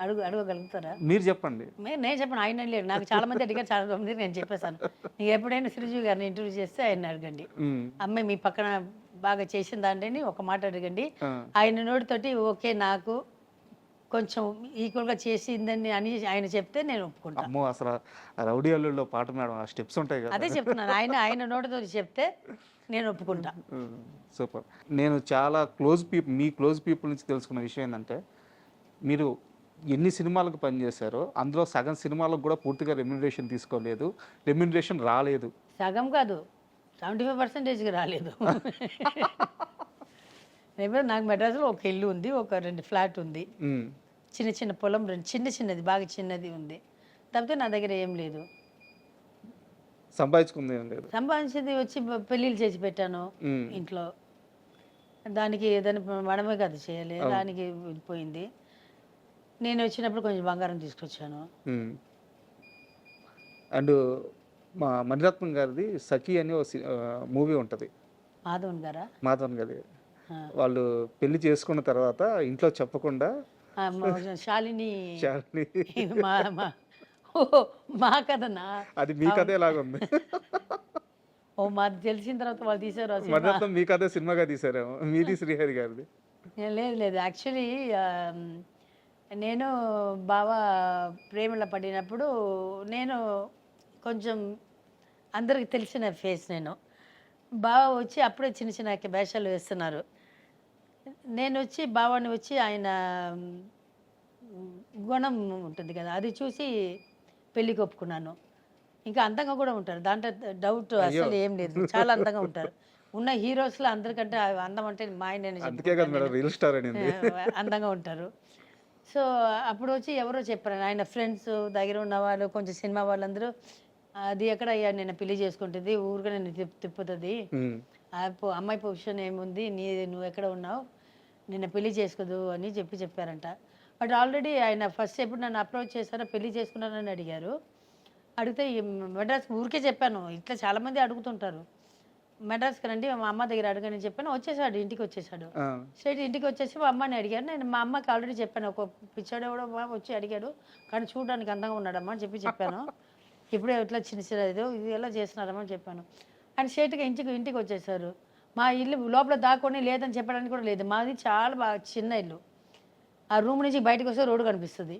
[SPEAKER 3] అడగగలుగుతారా?
[SPEAKER 2] మీరు చెప్పండి.
[SPEAKER 3] నేను చెప్పను, ఆయన లేడు. నాకు చాలా మంది అడిగారు, చాలా మంది నేను చెప్పేశాను. నీకు ఎప్పుడైనా చిరంజీవి గారిని ఇంటర్వ్యూ చేస్తే ఆయన అడగండి.
[SPEAKER 2] మ్మ్.
[SPEAKER 3] అమ్మాయి మీ పక్కన బాగా చేసిన దాంట్లోని ఒక మాట అడగండి.
[SPEAKER 2] ఆ.
[SPEAKER 3] ఆయన నోటితోటి ఓకే నాకు కొంచెం ఈక్వల్గా చేసిందని అని ఆయన చెప్తే నేను ఒప్పుకుంటాను.
[SPEAKER 2] అమ్మో, అసలు రౌడీ అల్లుల్లో పాట మేడం, ఆ స్టెప్స్ ఉంటాయి కదా.
[SPEAKER 3] అదే చెప్తున్నాను, ఆయన నోటితో చెప్తే నేను ఒప్పుకుంటా.
[SPEAKER 2] సూపర్. నేను చాలా మీ క్లోజ్ పీపుల్ నుంచి తెలుసుకున్న విషయం ఏంటంటే, మీరు ఎన్ని సినిమాలకు పనిచేశారో అందులో సగం సినిమాలకు కూడా పూర్తిగా రెమ్యునరేషన్ తీసుకోలేదు, రెమ్యునరేషన్ రాలేదు.
[SPEAKER 3] సగం కాదు, 75% రాలేదు. రేపు నాకు మెడ్రాస్లో ఒక ఇల్లు ఉంది, ఒక 2 ఫ్లాట్ ఉంది,
[SPEAKER 2] మ్మ్.
[SPEAKER 3] చిన్న పొలం, చిన్నది బాగా చిన్నది ఉంది. తప్పితే నా దగ్గర ఏం లేదు.
[SPEAKER 2] సంపాదించుకుంది ఏం లేదు.
[SPEAKER 3] సంపాదించింది వచ్చి పెళ్ళిళ్ళు చేసి పెట్టాను
[SPEAKER 2] మ్మ్.
[SPEAKER 3] ఇంట్లో. దానికి ఏదైనా మనమే కదా చేయాలి, దానికి పోయింది. నేను వచ్చినప్పుడు కొంచెం బంగారం తీసుకొచ్చాను.
[SPEAKER 2] అండ్ మా మణిరత్నం గారిది సఖి అని ఒక మూవీ ఉంటుంది,
[SPEAKER 3] మాధవన్ గారా?
[SPEAKER 2] మాధవన్ గారి. వాళ్ళు పెళ్లి చేసుకున్న తర్వాత ఇంట్లో చెప్పకుండా
[SPEAKER 3] శాలిని
[SPEAKER 2] శాలిని
[SPEAKER 3] మా కథనా?
[SPEAKER 2] అది మీ కథే లాగా ఉంది.
[SPEAKER 3] ఓ మాది తెలిసిన తర్వాత వాళ్ళు తీసారు ఆ సినిమా.
[SPEAKER 2] మణిరత్నం మీ కథే సినిమాగా తీసారేమో, మీది శ్రీహరి గారిది.
[SPEAKER 3] లేదు యాక్చువల్లీ నేను బావ ప్రేమలో పడినప్పుడు నేను కొంచెం అందరికి తెలిసిన ఫేస్. నేను బావ వచ్చి అప్పుడే చిన్న వేషాలు వేస్తున్నారు. నేను వచ్చి బావాని వచ్చి ఆయన గుణం ఉంటుంది కదా, అది చూసి పెళ్ళికి ఒప్పుకున్నాను. ఇంకా అందంగా కూడా ఉంటారు, దాంట్లో డౌట్ అసలు ఏం లేదు, చాలా అందంగా ఉంటారు. ఉన్న హీరోస్లో అందరికంటే అందం అంటే మా ఆయన అందంగా ఉంటారు. సో అప్పుడు వచ్చి ఎవరో చెప్పారు, ఆయన ఫ్రెండ్స్ దగ్గర ఉన్న వాళ్ళు, కొంచెం సినిమా వాళ్ళందరూ, అది ఎక్కడ అయ్యా నేను పెళ్లి చేసుకుంటుంది, ఊరుగా నేను తిప్పుతుంది, అమ్మాయి పొజిషన్ ఏముంది, నువ్వు ఎక్కడ ఉన్నావు, నిన్న పెళ్లి చేసుకోదు అని చెప్పారంట. బట్ ఆల్రెడీ ఆయన ఫస్ట్ ఎప్పుడు నన్ను అప్రోచ్ చేశారో పెళ్లి చేసుకున్నానని అడిగారు. అడిగితే మెడ్రాస్ ఊరికే చెప్పాను, ఇట్లా చాలామంది అడుగుతుంటారు. మెడ్రాస్కి రండి మా అమ్మ దగ్గర అడగని చెప్పాను. వచ్చేసాడు, ఇంటికి వచ్చేసాడు. స్ట్రైట్ ఇంటికి వచ్చేసి మా అమ్మని అడిగాను. నేను మా అమ్మకి ఆల్రెడీ చెప్పాను, ఒక పిచ్చాడు కూడా వచ్చి అడిగాడు, కానీ చూడడానికి అందంగా ఉన్నాడమ్మా అని చెప్పాను. ఇప్పుడే ఇట్లా చిన్న చిన్న ఇది ఎలా చేస్తున్నారమ్మా అని చెప్పాను. అండ్ స్ట్రైట్గా ఇంటికి వచ్చేసారు. మా ఇల్లు లోపల దాక్కొని లేదని చెప్పడానికి కూడా లేదు. మాది చాలా బాగా చిన్న ఇల్లు. ఆ రూమ్ నుంచి బయటకు వస్తే రోడ్డు కనిపిస్తుంది.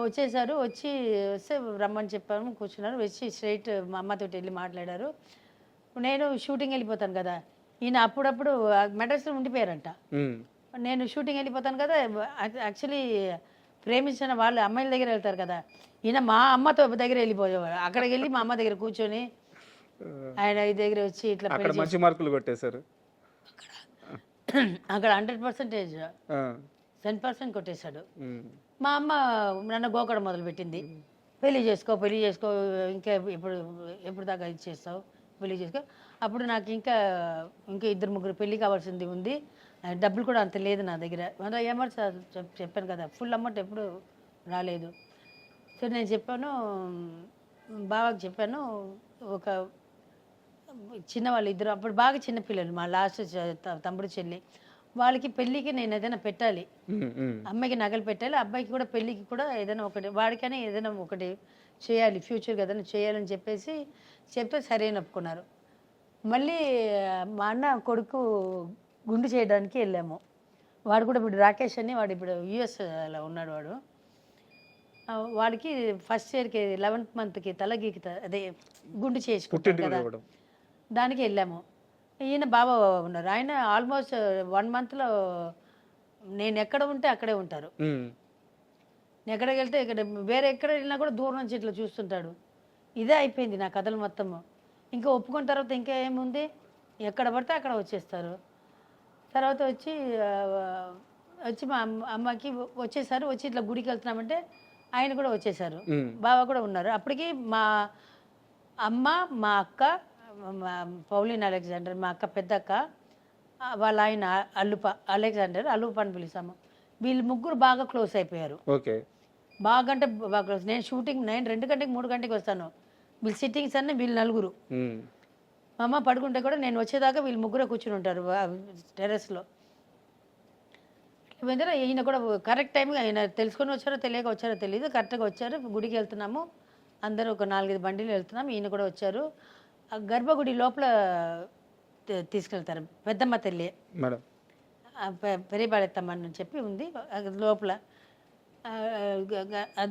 [SPEAKER 3] వచ్చేసారు. వస్తే రమ్మని చెప్పాము, కూర్చున్నారు. వచ్చి స్ట్రైట్ మా అమ్మతో వెళ్ళి మాట్లాడారు. నేను షూటింగ్ వెళ్ళిపోతాను కదా, ఈయన అప్పుడప్పుడు మెడ్రాస్లో ఉండిపోయారంట. నేను షూటింగ్ వెళ్ళిపోతాను కదా, యాక్చువల్లీ ప్రేమించిన వాళ్ళు అమ్మాయిల దగ్గర వెళ్తారు కదా, ఈయన మా అమ్మతో దగ్గర వెళ్ళిపోయేవాడు. అక్కడికి వెళ్ళి మా అమ్మ దగ్గర కూర్చొని ఆయన దగ్గర వచ్చి ఇట్లా
[SPEAKER 2] మంచి మార్కులు కొట్టేశారు.
[SPEAKER 3] అక్కడ 100% 10% కొట్టేశాడు. మా అమ్మ నన్ను గోకడం మొదలుపెట్టింది. పెళ్లి చేసుకో ఇంకా ఎప్పుడు దాకా ఇది చేస్తావు, పెళ్లి చేసుకో. అప్పుడు నాకు ఇంకా 2-3 పెళ్లి కావాల్సింది ఉంది, డబ్బులు కూడా అంత లేదు నా దగ్గర. ఏమన్నా చెప్పాను కదా, ఫుల్ అమౌంట్ ఎప్పుడు రాలేదు. సో నేను చెప్పాను, బాబాకి చెప్పాను, ఒక చిన్న వాళ్ళు ఇద్దరు అప్పుడు బాగా చిన్న పిల్లలు, మా లాస్ట్ తమ్ముడు చెల్లి, వాళ్ళకి పెళ్ళికి నేను ఏదైనా పెట్టాలి, అమ్మాయికి నగలు పెట్టాలి, అబ్బాయికి కూడా పెళ్ళికి కూడా ఏదైనా ఒకటి, వాడికైనా ఏదైనా ఒకటి చేయాలి, ఫ్యూచర్ ఏదైనా చేయాలని చెప్తే సరైన ఒప్పుకున్నారు. మళ్ళీ మా అన్న కొడుకు గుండు చేయడానికి వెళ్ళాము. వాడు కూడా ఇప్పుడు రాకేష్ అని, వాడు ఇప్పుడు యూఎస్లో ఉన్నాడు. వాడికి ఫస్ట్ ఇయర్కి 11th మంత్కి తలగీకి అదే గుండు చేసుకుంటారు కదా, దానికి వెళ్ళాము. ఈయన బాబా ఉన్నారు. ఆయన ఆల్మోస్ట్ 1 monthలో నేను ఎక్కడ ఉంటే అక్కడే ఉంటారు. ఎక్కడికి వెళ్తే ఇక్కడ వేరే ఎక్కడ వెళ్ళినా కూడా దూరం నుంచి ఇట్లా చూస్తుంటాడు. ఇదే అయిపోయింది నా కథలు మొత్తము. ఇంకా ఒప్పుకున్న తర్వాత ఇంకా ఏముంది, ఎక్కడ పడితే అక్కడ వచ్చేస్తారు. తర్వాత వచ్చి మా అమ్మకి వచ్చేసారు. వచ్చి ఇట్లా గుడికి వెళ్తున్నామంటే ఆయన కూడా వచ్చేసారు, బావ కూడా ఉన్నారు. అప్పటికి మా అమ్మ, మా అక్క, పౌలిన్ అలెగ్జాండర్, మా అక్క పెద్ద అక్క, వాళ్ళ ఆయన అలెగ్జాండర్ అల్లుప అని పిలుస్తాము. వీళ్ళు ముగ్గురు బాగా క్లోజ్ అయిపోయారు. బాగా అంటే బాగా క్లోజ్. నేను షూటింగ్ 2 గంటకి 3 గంటకి వస్తాను, వీళ్ళు సిట్టింగ్స్ అన్నీ వీళ్ళు నలుగురు. మా అమ్మ పడుకుంటే కూడా నేను వచ్చేదాకా వీళ్ళు ముగ్గురే కూర్చుని ఉంటారు టెర్రస్లో. ఈయన కూడా కరెక్ట్ టైంగా, ఆయన తెలుసుకొని వచ్చారో తెలియక వచ్చారో తెలియదు, కరెక్ట్గా వచ్చారు. గుడికి వెళ్తున్నాము, అందరూ ఒక 4-5 బండిలు వెళ్తున్నాము. ఈయన కూడా వచ్చారు. గర్భగుడి లోపల తీసుకెళ్తారు, పెద్దమ్మ తల్లి పెరిబాళెత్తమ్మ అని చెప్పి ఉంది లోపల.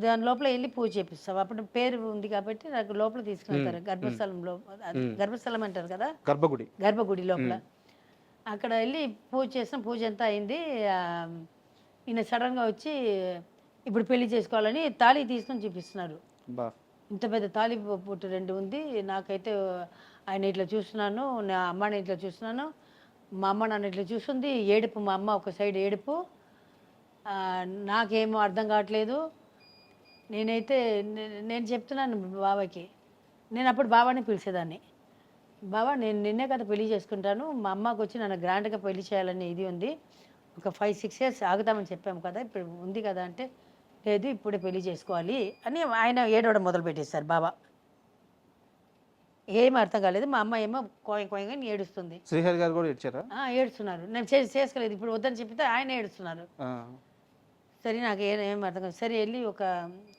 [SPEAKER 3] దాని లోపల వెళ్ళి పూజ చేపిస్తాం. అప్పుడు పేరు ఉంది కాబట్టి నాకు లోపల తీసుకెళ్తారు. గర్భస్థలం అంటారు కదా, గర్భగుడి లోపల. అక్కడ వెళ్ళి పూజ చేసిన పూజ అంతా అయింది. ఈయన సడన్గా వచ్చి ఇప్పుడు పెళ్లి చేసుకోవాలని తాళి తీసుకొని చూపిస్తున్నారు. ఇంత పెద్ద తాళి పుట్టు 2 ఉంది. నాకైతే ఆయన ఇట్లా చూస్తున్నాను, నా అమ్మని ఇట్లా చూస్తున్నాను, మా అమ్మ నన్ను ఇట్లా చూస్తుంది. ఏడుపు, మా అమ్మ ఒక సైడ్ ఏడుపు. నాకేమో అర్థం కావట్లేదు. నేను చెప్తున్నాను బాబాకి, నేను అప్పుడు బాబాని పిలిచేదాన్ని, బాబా నేను నిన్నే కదా పెళ్లి చేసుకుంటాను, మా అమ్మకి వచ్చి నన్ను గ్రాండ్గా పెళ్లి చేయాలని ఇది ఉంది, ఒక 5-6 years ఆగుతామని చెప్పాము కదా, ఇప్పుడు ఉంది కదా అంటే, లేదు ఇప్పుడే పెళ్లి చేసుకోవాలి అని ఆయన ఏడవడం మొదలు పెట్టేశారు. బాబా ఏం అర్థం కాలేదు. మా అమ్మ ఏమో కోయంగా ఏడుస్తుంది.
[SPEAKER 2] శ్రీహరి గారు కూడా ఏడ్చారా?
[SPEAKER 3] ఏడుస్తున్నారు. నేను చేసుకోలేదు, ఇప్పుడు వద్దని చెప్పితే ఆయన ఏడుస్తున్నారు. సరే నాకు ఏం అర్థం కాదు. సరే వెళ్ళి ఒక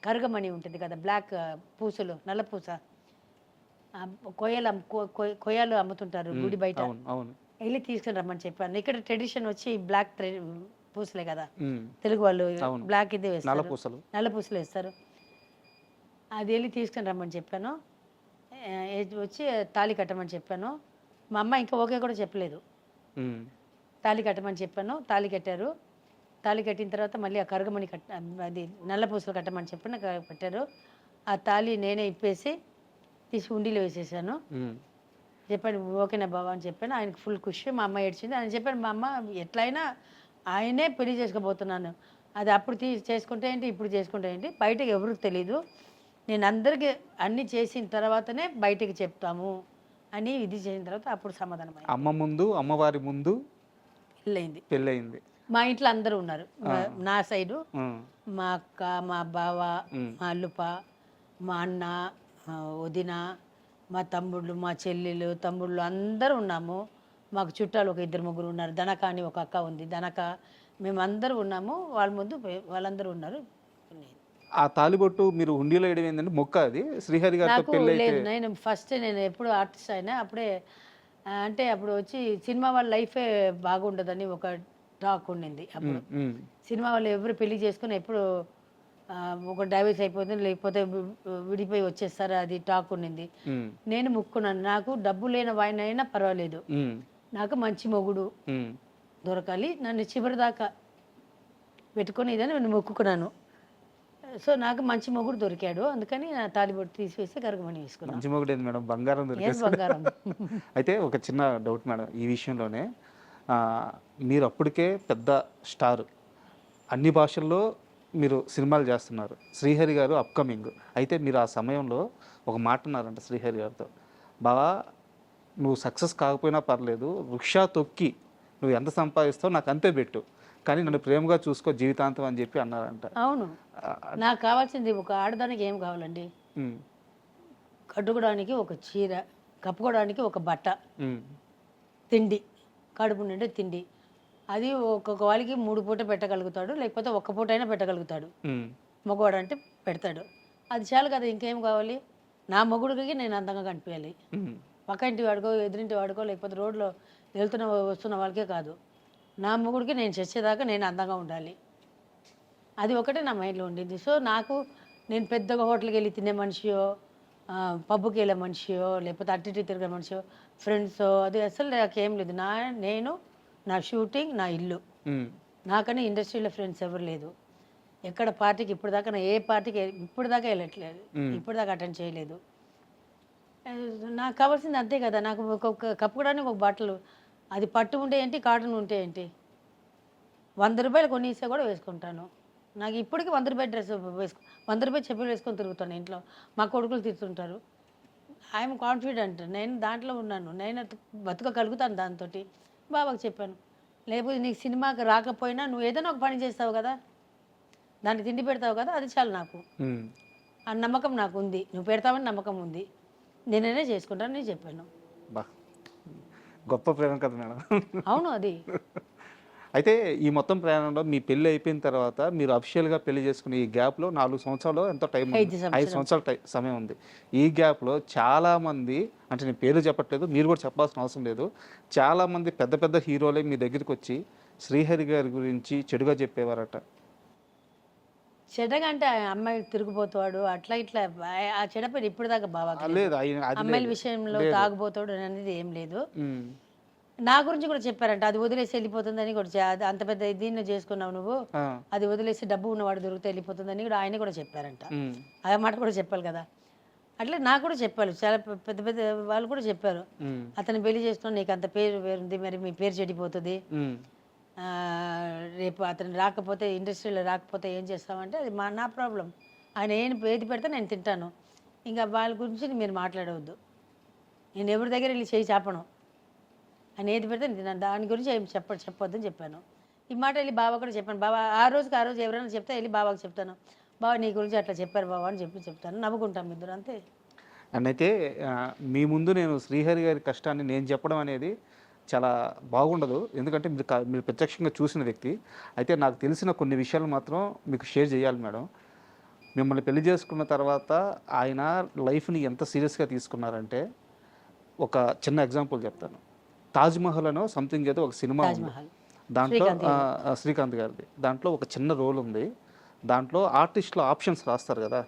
[SPEAKER 3] కరుగమణి ఉంటుంది కదా, బ్లాక్ పూసలు, నల్ల పూస, కొయ్యలు అమ్ముతుంటారు గుడి బయట, వెళ్ళి తీసుకుని రమ్మని చెప్పాను. ఇక్కడ ట్రెడిషన్ వచ్చి బ్లాక్ పూసలే కదా, తెలుగు వాళ్ళు బ్లాక్ ఇదే వేస్తారు, నల్ల పూసలు వేస్తారు. అది వెళ్ళి తీసుకుని రమ్మని చెప్పాను. వచ్చి తాళి కట్టమని చెప్పాను. మా అమ్మ ఇంకా ఓకే కూడా చెప్పలేదు. తాళి కట్టమని చెప్పాను, తాళి కట్టారు. తాళి కట్టిన తర్వాత మళ్ళీ ఆ కరుగమణి అది నల్ల పూసలు కట్టమని చెప్పాను, కట్టారు. ఆ తాళి నేనే ఇప్పేసి తీసి ఉండిలో వేసేసాను. చెప్పాను ఓకేనా బాబా అని చెప్పాను. ఆయనకు ఫుల్ ఖుషి. మా అమ్మ ఏడ్చింది. ఆయన చెప్పాను, మా అమ్మ ఎట్లయినా ఆయనే పెళ్లి చేసుకోబోతున్నాను, అది అప్పుడు చేసుకుంటే ఏంటి, ఇప్పుడు చేసుకుంటే ఏంటి, బయటకు ఎవరికి తెలీదు, నేను అందరికీ అన్నీ చేసిన తర్వాతనే బయటకు చెప్తాము అని ఇది చేసిన తర్వాత అప్పుడు సమాధానం అయింది.
[SPEAKER 2] అమ్మ ముందు, అమ్మవారి ముందు పెళ్ళయింది.
[SPEAKER 3] మా ఇంట్లో అందరూ ఉన్నారు. నా సైడు మా అక్క, మా బావ, మా అల్లుప, మా అన్న, వదిన, మా తమ్ముళ్ళు, మా చెల్లెలు, తమ్ముళ్ళు అందరూ ఉన్నాము. మాకు చుట్టాలు ఒక 2-3 ఉన్నారు. ధనక అని ఒక అక్క ఉంది. ధనక మేమందరూ ఉన్నాము. వాళ్ళ ముందు వాళ్ళందరూ ఉన్నారు.
[SPEAKER 2] ఆ తాలిబొట్టు మీరు హుండీలో వేయడం ఏంటంటే మొక్క అది శ్రీహరి గారితో
[SPEAKER 3] నాకు
[SPEAKER 2] పెళ్ళి అయితే
[SPEAKER 3] లేదు, నేను ఎప్పుడు ఆర్టిస్ట్ అయినా అప్పుడే అంటే అప్పుడు వచ్చి సినిమా వాళ్ళ లైఫే బాగుండదని ఒక టాక్ ఉండింది. అప్పుడు సినిమా వాళ్ళు ఎవరు పెళ్లి చేసుకుని ఎప్పుడు ఒక డైవర్స్ అయిపోతుంది, లేకపోతే విడిపోయి వచ్చేస్తారు, అది టాక్ ఉండింది. నేను ముక్కున్నాను, నాకు డబ్బు లేని వాయినైనా పర్వాలేదు, నాకు మంచి మొగుడు దొరకాలి, నన్ను చివరి దాకా పెట్టుకొని ఇదని నేను మొక్కుకున్నాను. సో నాకు మంచి మొగుడు దొరికాడు, అందుకని నా తాలిబొట్టు తీసివేసి కరగమని వేసుకున్నాను.
[SPEAKER 2] మంచి మొగుడు ఏంది మేడం, బంగారం దొరికేసి.
[SPEAKER 3] బంగారం.
[SPEAKER 2] అయితే ఒక చిన్న డౌట్ మేడం ఈ విషయంలోనే, మీరు అప్పటికే పెద్ద స్టార్, అన్ని భాషల్లో మీరు సినిమాలు చేస్తున్నారు, శ్రీహరి గారు అప్కమింగ్. అయితే మీరు ఆ సమయంలో ఒక మాట అన్నారంట శ్రీహరి గారితో, బావా నువ్వు సక్సెస్ కాకపోయినా పర్లేదు, రిక్షా తొక్కి నువ్వు ఎంత సంపాదిస్తావు నాకు అంతే పెట్టు, కానీ నన్ను ప్రేమగా చూసుకో జీవితాంతం అని చెప్పి అన్నారంట.
[SPEAKER 3] అవును, నాకు కావాల్సింది ఒక ఆడదానికి ఏం కావాలండి, కట్టుకోవడానికి ఒక చీర, కప్పుకోవడానికి ఒక బట్ట, తిండి, కడుపు నిండే తిండి. అది ఒక్కొక్క వాళ్ళకి 3 పూట పెట్టగలుగుతాడు, లేకపోతే 1 పూట అయినా పెట్టగలుగుతాడు. మగవాడు అంటే పెడతాడు, అది చాలు కదా, ఇంకేం కావాలి. నా మొగుడికి నేను అందంగా కనిపించాలి, పక్క ఇంటి వాడుకో, ఎదురింటి వాడుకో, లేకపోతే రోడ్లో వస్తున్న వాళ్ళకే కాదు, నా మొగుడికి నేను చచ్చేదాకా నేను అందంగా ఉండాలి. అది ఒకటే నా మైండ్లో ఉండింది. సో నేను పెద్దగా హోటల్కి వెళ్ళి తినే మనిషియో, పబ్కి వెళ్ళే మనిషియో, లేకపోతే అట్టి తిరిగే మనిషియో, ఫ్రెండ్సో, అది అసలు నాకేం లేదు. నా షూటింగ్, నా ఇల్లు, నాకని ఇండస్ట్రీలో ఫ్రెండ్స్ ఎవరు లేదు. ఎక్కడ పార్టీకి ఏ పార్టీకి ఇప్పుడు దాకా వెళ్ళట్లేదు, ఇప్పుడు దాకా అటెండ్ చేయలేదు. నాకు కావాల్సింది అంతే కదా, నాకు కప్పుకోవడానికి ఒక బట్టలు, అది పట్టు ఉంటే ఏంటి, కాటన్ ఉంటే ఏంటి, 100 రూపాయలు కొన్ని ఇస్తే కూడా వేసుకుంటాను. నాకు ఇప్పటికీ 100 రూపాయల డ్రెస్ 100 రూపాయలు చెప్పులు వేసుకొని తిరుగుతాను ఇంట్లో. మా కొడుకులు తిరుగుతుంటారు. ఐఎమ్ కాన్ఫిడెంట్, నేను దాంట్లో ఉన్నాను, నేను బతకగలుగుతాను. దాంతో బాబాకి చెప్పాను, లేకపోతే నీకు సినిమాకి రాకపోయినా నువ్వు ఏదైనా ఒక పని చేస్తావు కదా, దానికి తిండి పెడతావు కదా, అది చాలు నాకు. ఆ నమ్మకం నాకు ఉంది, నువ్వు పెడతావని నమ్మకం ఉంది, నేనైనా చేసుకుంటాను నేను చెప్పాను.
[SPEAKER 2] గొప్ప ప్రేమ కదా మేడం.
[SPEAKER 3] అవును, అది.
[SPEAKER 2] అయితే ఈ మొత్తం ప్రయాణంలో మీ పెళ్ళి అయిపోయిన తర్వాత మీరు అఫిషియల్గా పెళ్లి చేసుకునే ఈ గ్యాప్లో 4 సంవత్సరాలు ఎంతో టైం, 5 సంవత్సరాల సమయం ఉంది. ఈ గ్యాప్లో చాలామంది, అంటే నేను పేరు చెప్పట్లేదు, మీరు కూడా చెప్పాల్సిన అవసరం లేదు, చాలామంది పెద్ద పెద్ద హీరోలే మీ దగ్గరికి వచ్చి శ్రీహరి గారి గురించి చెడుగా చెప్పేవారట.
[SPEAKER 3] చెడ్డగా అంటే అమ్మాయి తిరిగిపోతాడు అట్లా ఇట్లా, ఆ చెడ్డ పేరు ఇప్పుడు దాకా బాగా
[SPEAKER 2] లేదు,
[SPEAKER 3] అమ్మాయిల విషయంలో తాగుపోతాడు అనేది ఏం లేదు. నా గురించి కూడా చెప్పారంట, అది వదిలేసి వెళ్ళిపోతుందని కూడా, అంత పెద్ద దీన్ని చేసుకున్నావు నువ్వు, అది వదిలేసి డబ్బు ఉన్నవాడు దొరికితే వెళ్ళిపోతుందని కూడా ఆయన కూడా చెప్పారంట. ఆ మాట కూడా చెప్పాలి కదా, అట్లా నాకు కూడా చెప్పారు, చాలా పెద్ద పెద్ద వాళ్ళు కూడా చెప్పారు, అతను పెళ్లి చేసుకుని నీకు అంత పేరు వేరుంది, మరి మీ పేరు చెడిపోతుంది, రేపు అతను రాకపోతే, ఇండస్ట్రీలో రాకపోతే ఏం చేస్తామంటే అది నా ప్రాబ్లం, ఆయన ఏది పెడితే నేను తింటాను, ఇంకా వాళ్ళ గురించి మీరు మాట్లాడవద్దు, నేను ఎవరి దగ్గర వెళ్ళి చేయి చాపను, ఆయన ఏది పెడితే నేను తిన్నాను, దాని గురించి ఏం చెప్పొద్దని చెప్పాను. ఈ మాట వెళ్ళి బాబా కూడా చెప్పాను, బాబా ఆ రోజు ఎవరైనా చెప్తే వెళ్ళి బాబాకి చెప్తాను, బాబా నీ గురించి అట్లా చెప్పారు బాబా అని చెప్తాను, నవ్వుకుంటాం ఇద్దరు అంతే.
[SPEAKER 2] అండ్ అయితే మీ ముందు నేను శ్రీహరి గారి కష్టాన్ని నేను చెప్పడం అనేది చాలా బాగుండదు, ఎందుకంటే మీరు ప్రత్యక్షంగా చూసిన వ్యక్తి. అయితే నాకు తెలిసిన కొన్ని విషయాలు మాత్రం మీకు షేర్ చేయాలి మేడం. మిమ్మల్ని పెళ్లి చేసుకున్న తర్వాత ఆయన లైఫ్ని ఎంత సీరియస్గా తీసుకున్నారంటే, ఒక చిన్న ఎగ్జాంపుల్ చెప్తాను. తాజ్మహల్ అనో సంథింగ్ ఏదో ఒక సినిమా ఉంది, దాంట్లో శ్రీకాంత్ గారిది, దాంట్లో ఒక చిన్న రోల్ ఉంది, దాంట్లో ఆర్టిస్టులు ఆప్షన్స్ రాస్తారు కదా,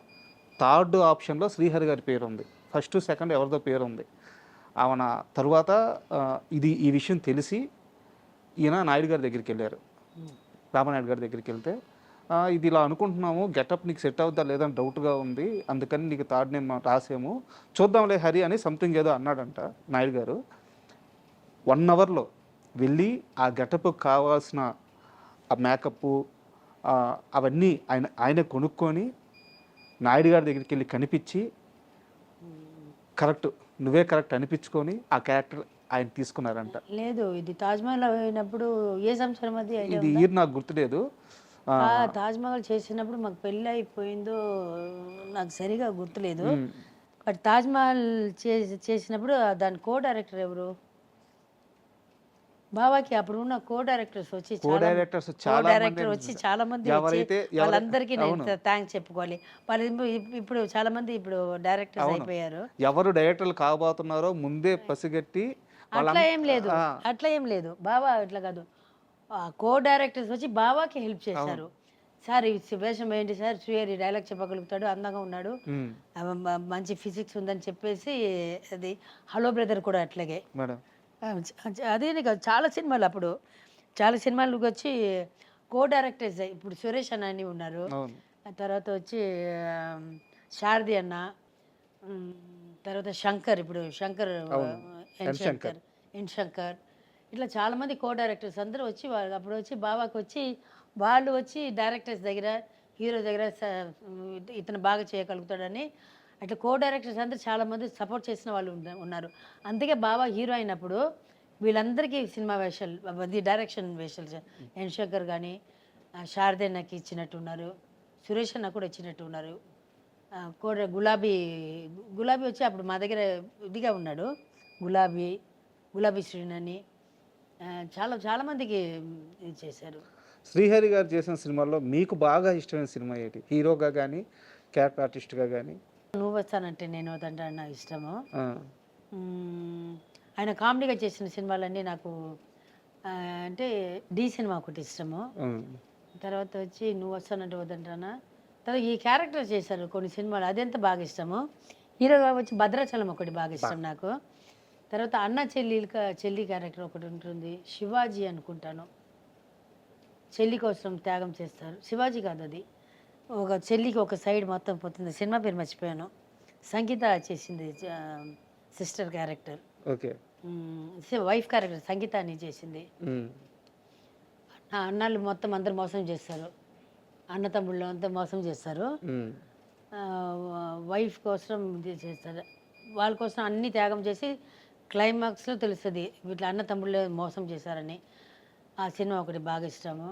[SPEAKER 2] 3rd ఆప్షన్లో శ్రీహరి గారి పేరు ఉంది, 1st 2nd ఎవరిదో పేరు ఉంది. ఆమె తరువాత ఈ విషయం తెలిసి ఈయన నాయుడు గారి దగ్గరికి వెళ్ళారు, రామనాయుడు గారి దగ్గరికి వెళ్తే, ఇది ఇలా అనుకుంటున్నాము, గెటప్ నీకు సెట్ అవుద్దా లేదని డౌట్గా ఉంది, అందుకని నీకు 3rd నేమ్ రాసేము, చూద్దాంలే హరి అని సంథింగ్ ఏదో అన్నాడంట నాయుడు గారు. 1 అవర్లో వెళ్ళి ఆ గెటప్ కావాల్సిన ఆ మేకప్ అవన్నీ ఆయన కొనుక్కొని నాయుడు గారి దగ్గరికి వెళ్ళి కనిపించి, కరెక్ట్ నువ్వే కరెక్ట్ అనిపించుకొని ఆ క్యారెక్టర్ ఆయన తీసుకున్నారంట.
[SPEAKER 3] లేదు, ఇది తాజ్మహల్ అయినప్పుడు ఏ సంవత్సరం
[SPEAKER 2] ఇది ఇయర్ నాకు గుర్తులేదు.
[SPEAKER 3] తాజ్మహల్ చేసినప్పుడు మాకు పెళ్ళి అయిపోయిందో నాకు సరిగా గుర్తులేదు, బట్ తాజ్మహల్ చేసినప్పుడు దాని కో డైరెక్టర్ ఎవరు? బాబాకి అప్పుడు ఉన్న కో డైరెక్టర్స్ వచ్చి
[SPEAKER 2] డైరెక్టర్స్ చాలా
[SPEAKER 3] డైరెక్టర్ వచ్చి చాలా మంది వచ్చి
[SPEAKER 2] ఎవరైతే
[SPEAKER 3] వాళ్ళందరికీ నేను థ్యాంక్స్ చెప్పుకోవాలి. వాళ్ళు ఇప్పుడు చాలా మంది ఇప్పుడు డైరెక్టర్స్ అయిపోయారు.
[SPEAKER 2] ఎవరు డైరెక్టర్లు కాబోతున్నారో ముందే పసిగట్టి
[SPEAKER 3] అట్లా ఏం లేదు, అట్లా ఏం లేదు. బాబా ఇట్లా కాదు, కో డైరెక్టర్స్ వచ్చి బాబాకి హెల్ప్ చేశారు. సార్ ఈ వేషం ఏంటి సార్, శ్రీహరి డైలాగ్ చెప్పగలుగుతాడు, అందంగా ఉన్నాడు, మంచి ఫిజిక్స్ ఉందని చెప్పేసి అది హలో బ్రదర్ కూడా అట్లాగే.
[SPEAKER 2] మేడం
[SPEAKER 3] అదే కాదు, చాలా సినిమాలు అప్పుడు చాలా సినిమాలకు వచ్చి కో డైరెక్టర్స్ ఇప్పుడు సురేష్ అన్న అని ఉన్నారు. తర్వాత వచ్చి శారది అన్న, తర్వాత శంకర్, ఇప్పుడు శంకర్ ఎన్ శంకర్, ఇట్లా చాలామంది కో డైరెక్టర్స్ అందరూ వచ్చి వాళ్ళు అప్పుడు వచ్చి బాబాకి వచ్చి వాళ్ళు వచ్చి డైరెక్టర్స్ దగ్గర హీరో దగ్గర ఇతను బాగా చేయగలుగుతాడని అట్లా కో డైరెక్టర్స్ అందరూ చాలామంది సపోర్ట్ చేసిన వాళ్ళు ఉన్నారు. అందుకే బాబా హీరో అయినప్పుడు వీళ్ళందరికీ సినిమా వేషాలు డైరెక్షన్ వేషాలు ఎన్ శంకర్ కానీ శారదన్నకి ఇచ్చినట్టున్నారు, సురేష్ అన్న కూడా ఇచ్చినట్టున్నారు. గులాబీ వచ్చి అప్పుడు మా దగ్గర ఇదిగా ఉన్నాడు, గులాబీ శ్రీనని చాలామందికి ఇది చేశారు.
[SPEAKER 2] శ్రీహరి గారు చేసిన సినిమాల్లో మీకు బాగా ఇష్టమైన సినిమా ఏంటి? హీరోగా కానీ క్యారెక్టర్ ఆర్టిస్ట్గా కానీ?
[SPEAKER 3] నువ్వు వస్తానంటే నేను వద్దంటే నాకు ఇష్టము. ఆయన కామెడీగా చేసిన సినిమాలన్నీ నాకు అంటే డి సినిమా ఒకటి ఇష్టము. తర్వాత వచ్చి నువ్వు వస్తానంటే వద్దంటానా. తర్వాత ఈ క్యారెక్టర్ చేశారు కొన్ని సినిమాలు, అదెంత బాగా ఇష్టము. హీరోగా వచ్చి భద్రాచలం ఒకటి బాగా ఇష్టం నాకు. తర్వాత అన్న చెల్లి క్యారెక్టర్ ఒకటి ఉంటుంది, శివాజీ అనుకుంటాను, చెల్లి కోసం త్యాగం చేస్తారు. శివాజీ కాదు, అది ఒక చెల్లికి ఒక సైడ్ మొత్తం పోతుంది, సినిమా పేరు మర్చిపోయాను. సంగీత చేసింది sister character,
[SPEAKER 2] okay,
[SPEAKER 3] wife character Sangeetha అని చేసింది. అన్నాళ్ళు మొత్తం అందరు మోసం చేస్తారు, అన్న తమ్ముళ్ళు అంతా మోసం చేస్తారు. వైఫ్ కోసం ఇది చేస్తారు, వాళ్ళ కోసం అన్ని త్యాగం చేసి క్లైమాక్స్లో తెలుస్తుంది వీటిలో అన్న తమ్ముళ్ళు మోసం చేశారని. ఆ సినిమా ఒకటి బాగా ఇష్టము.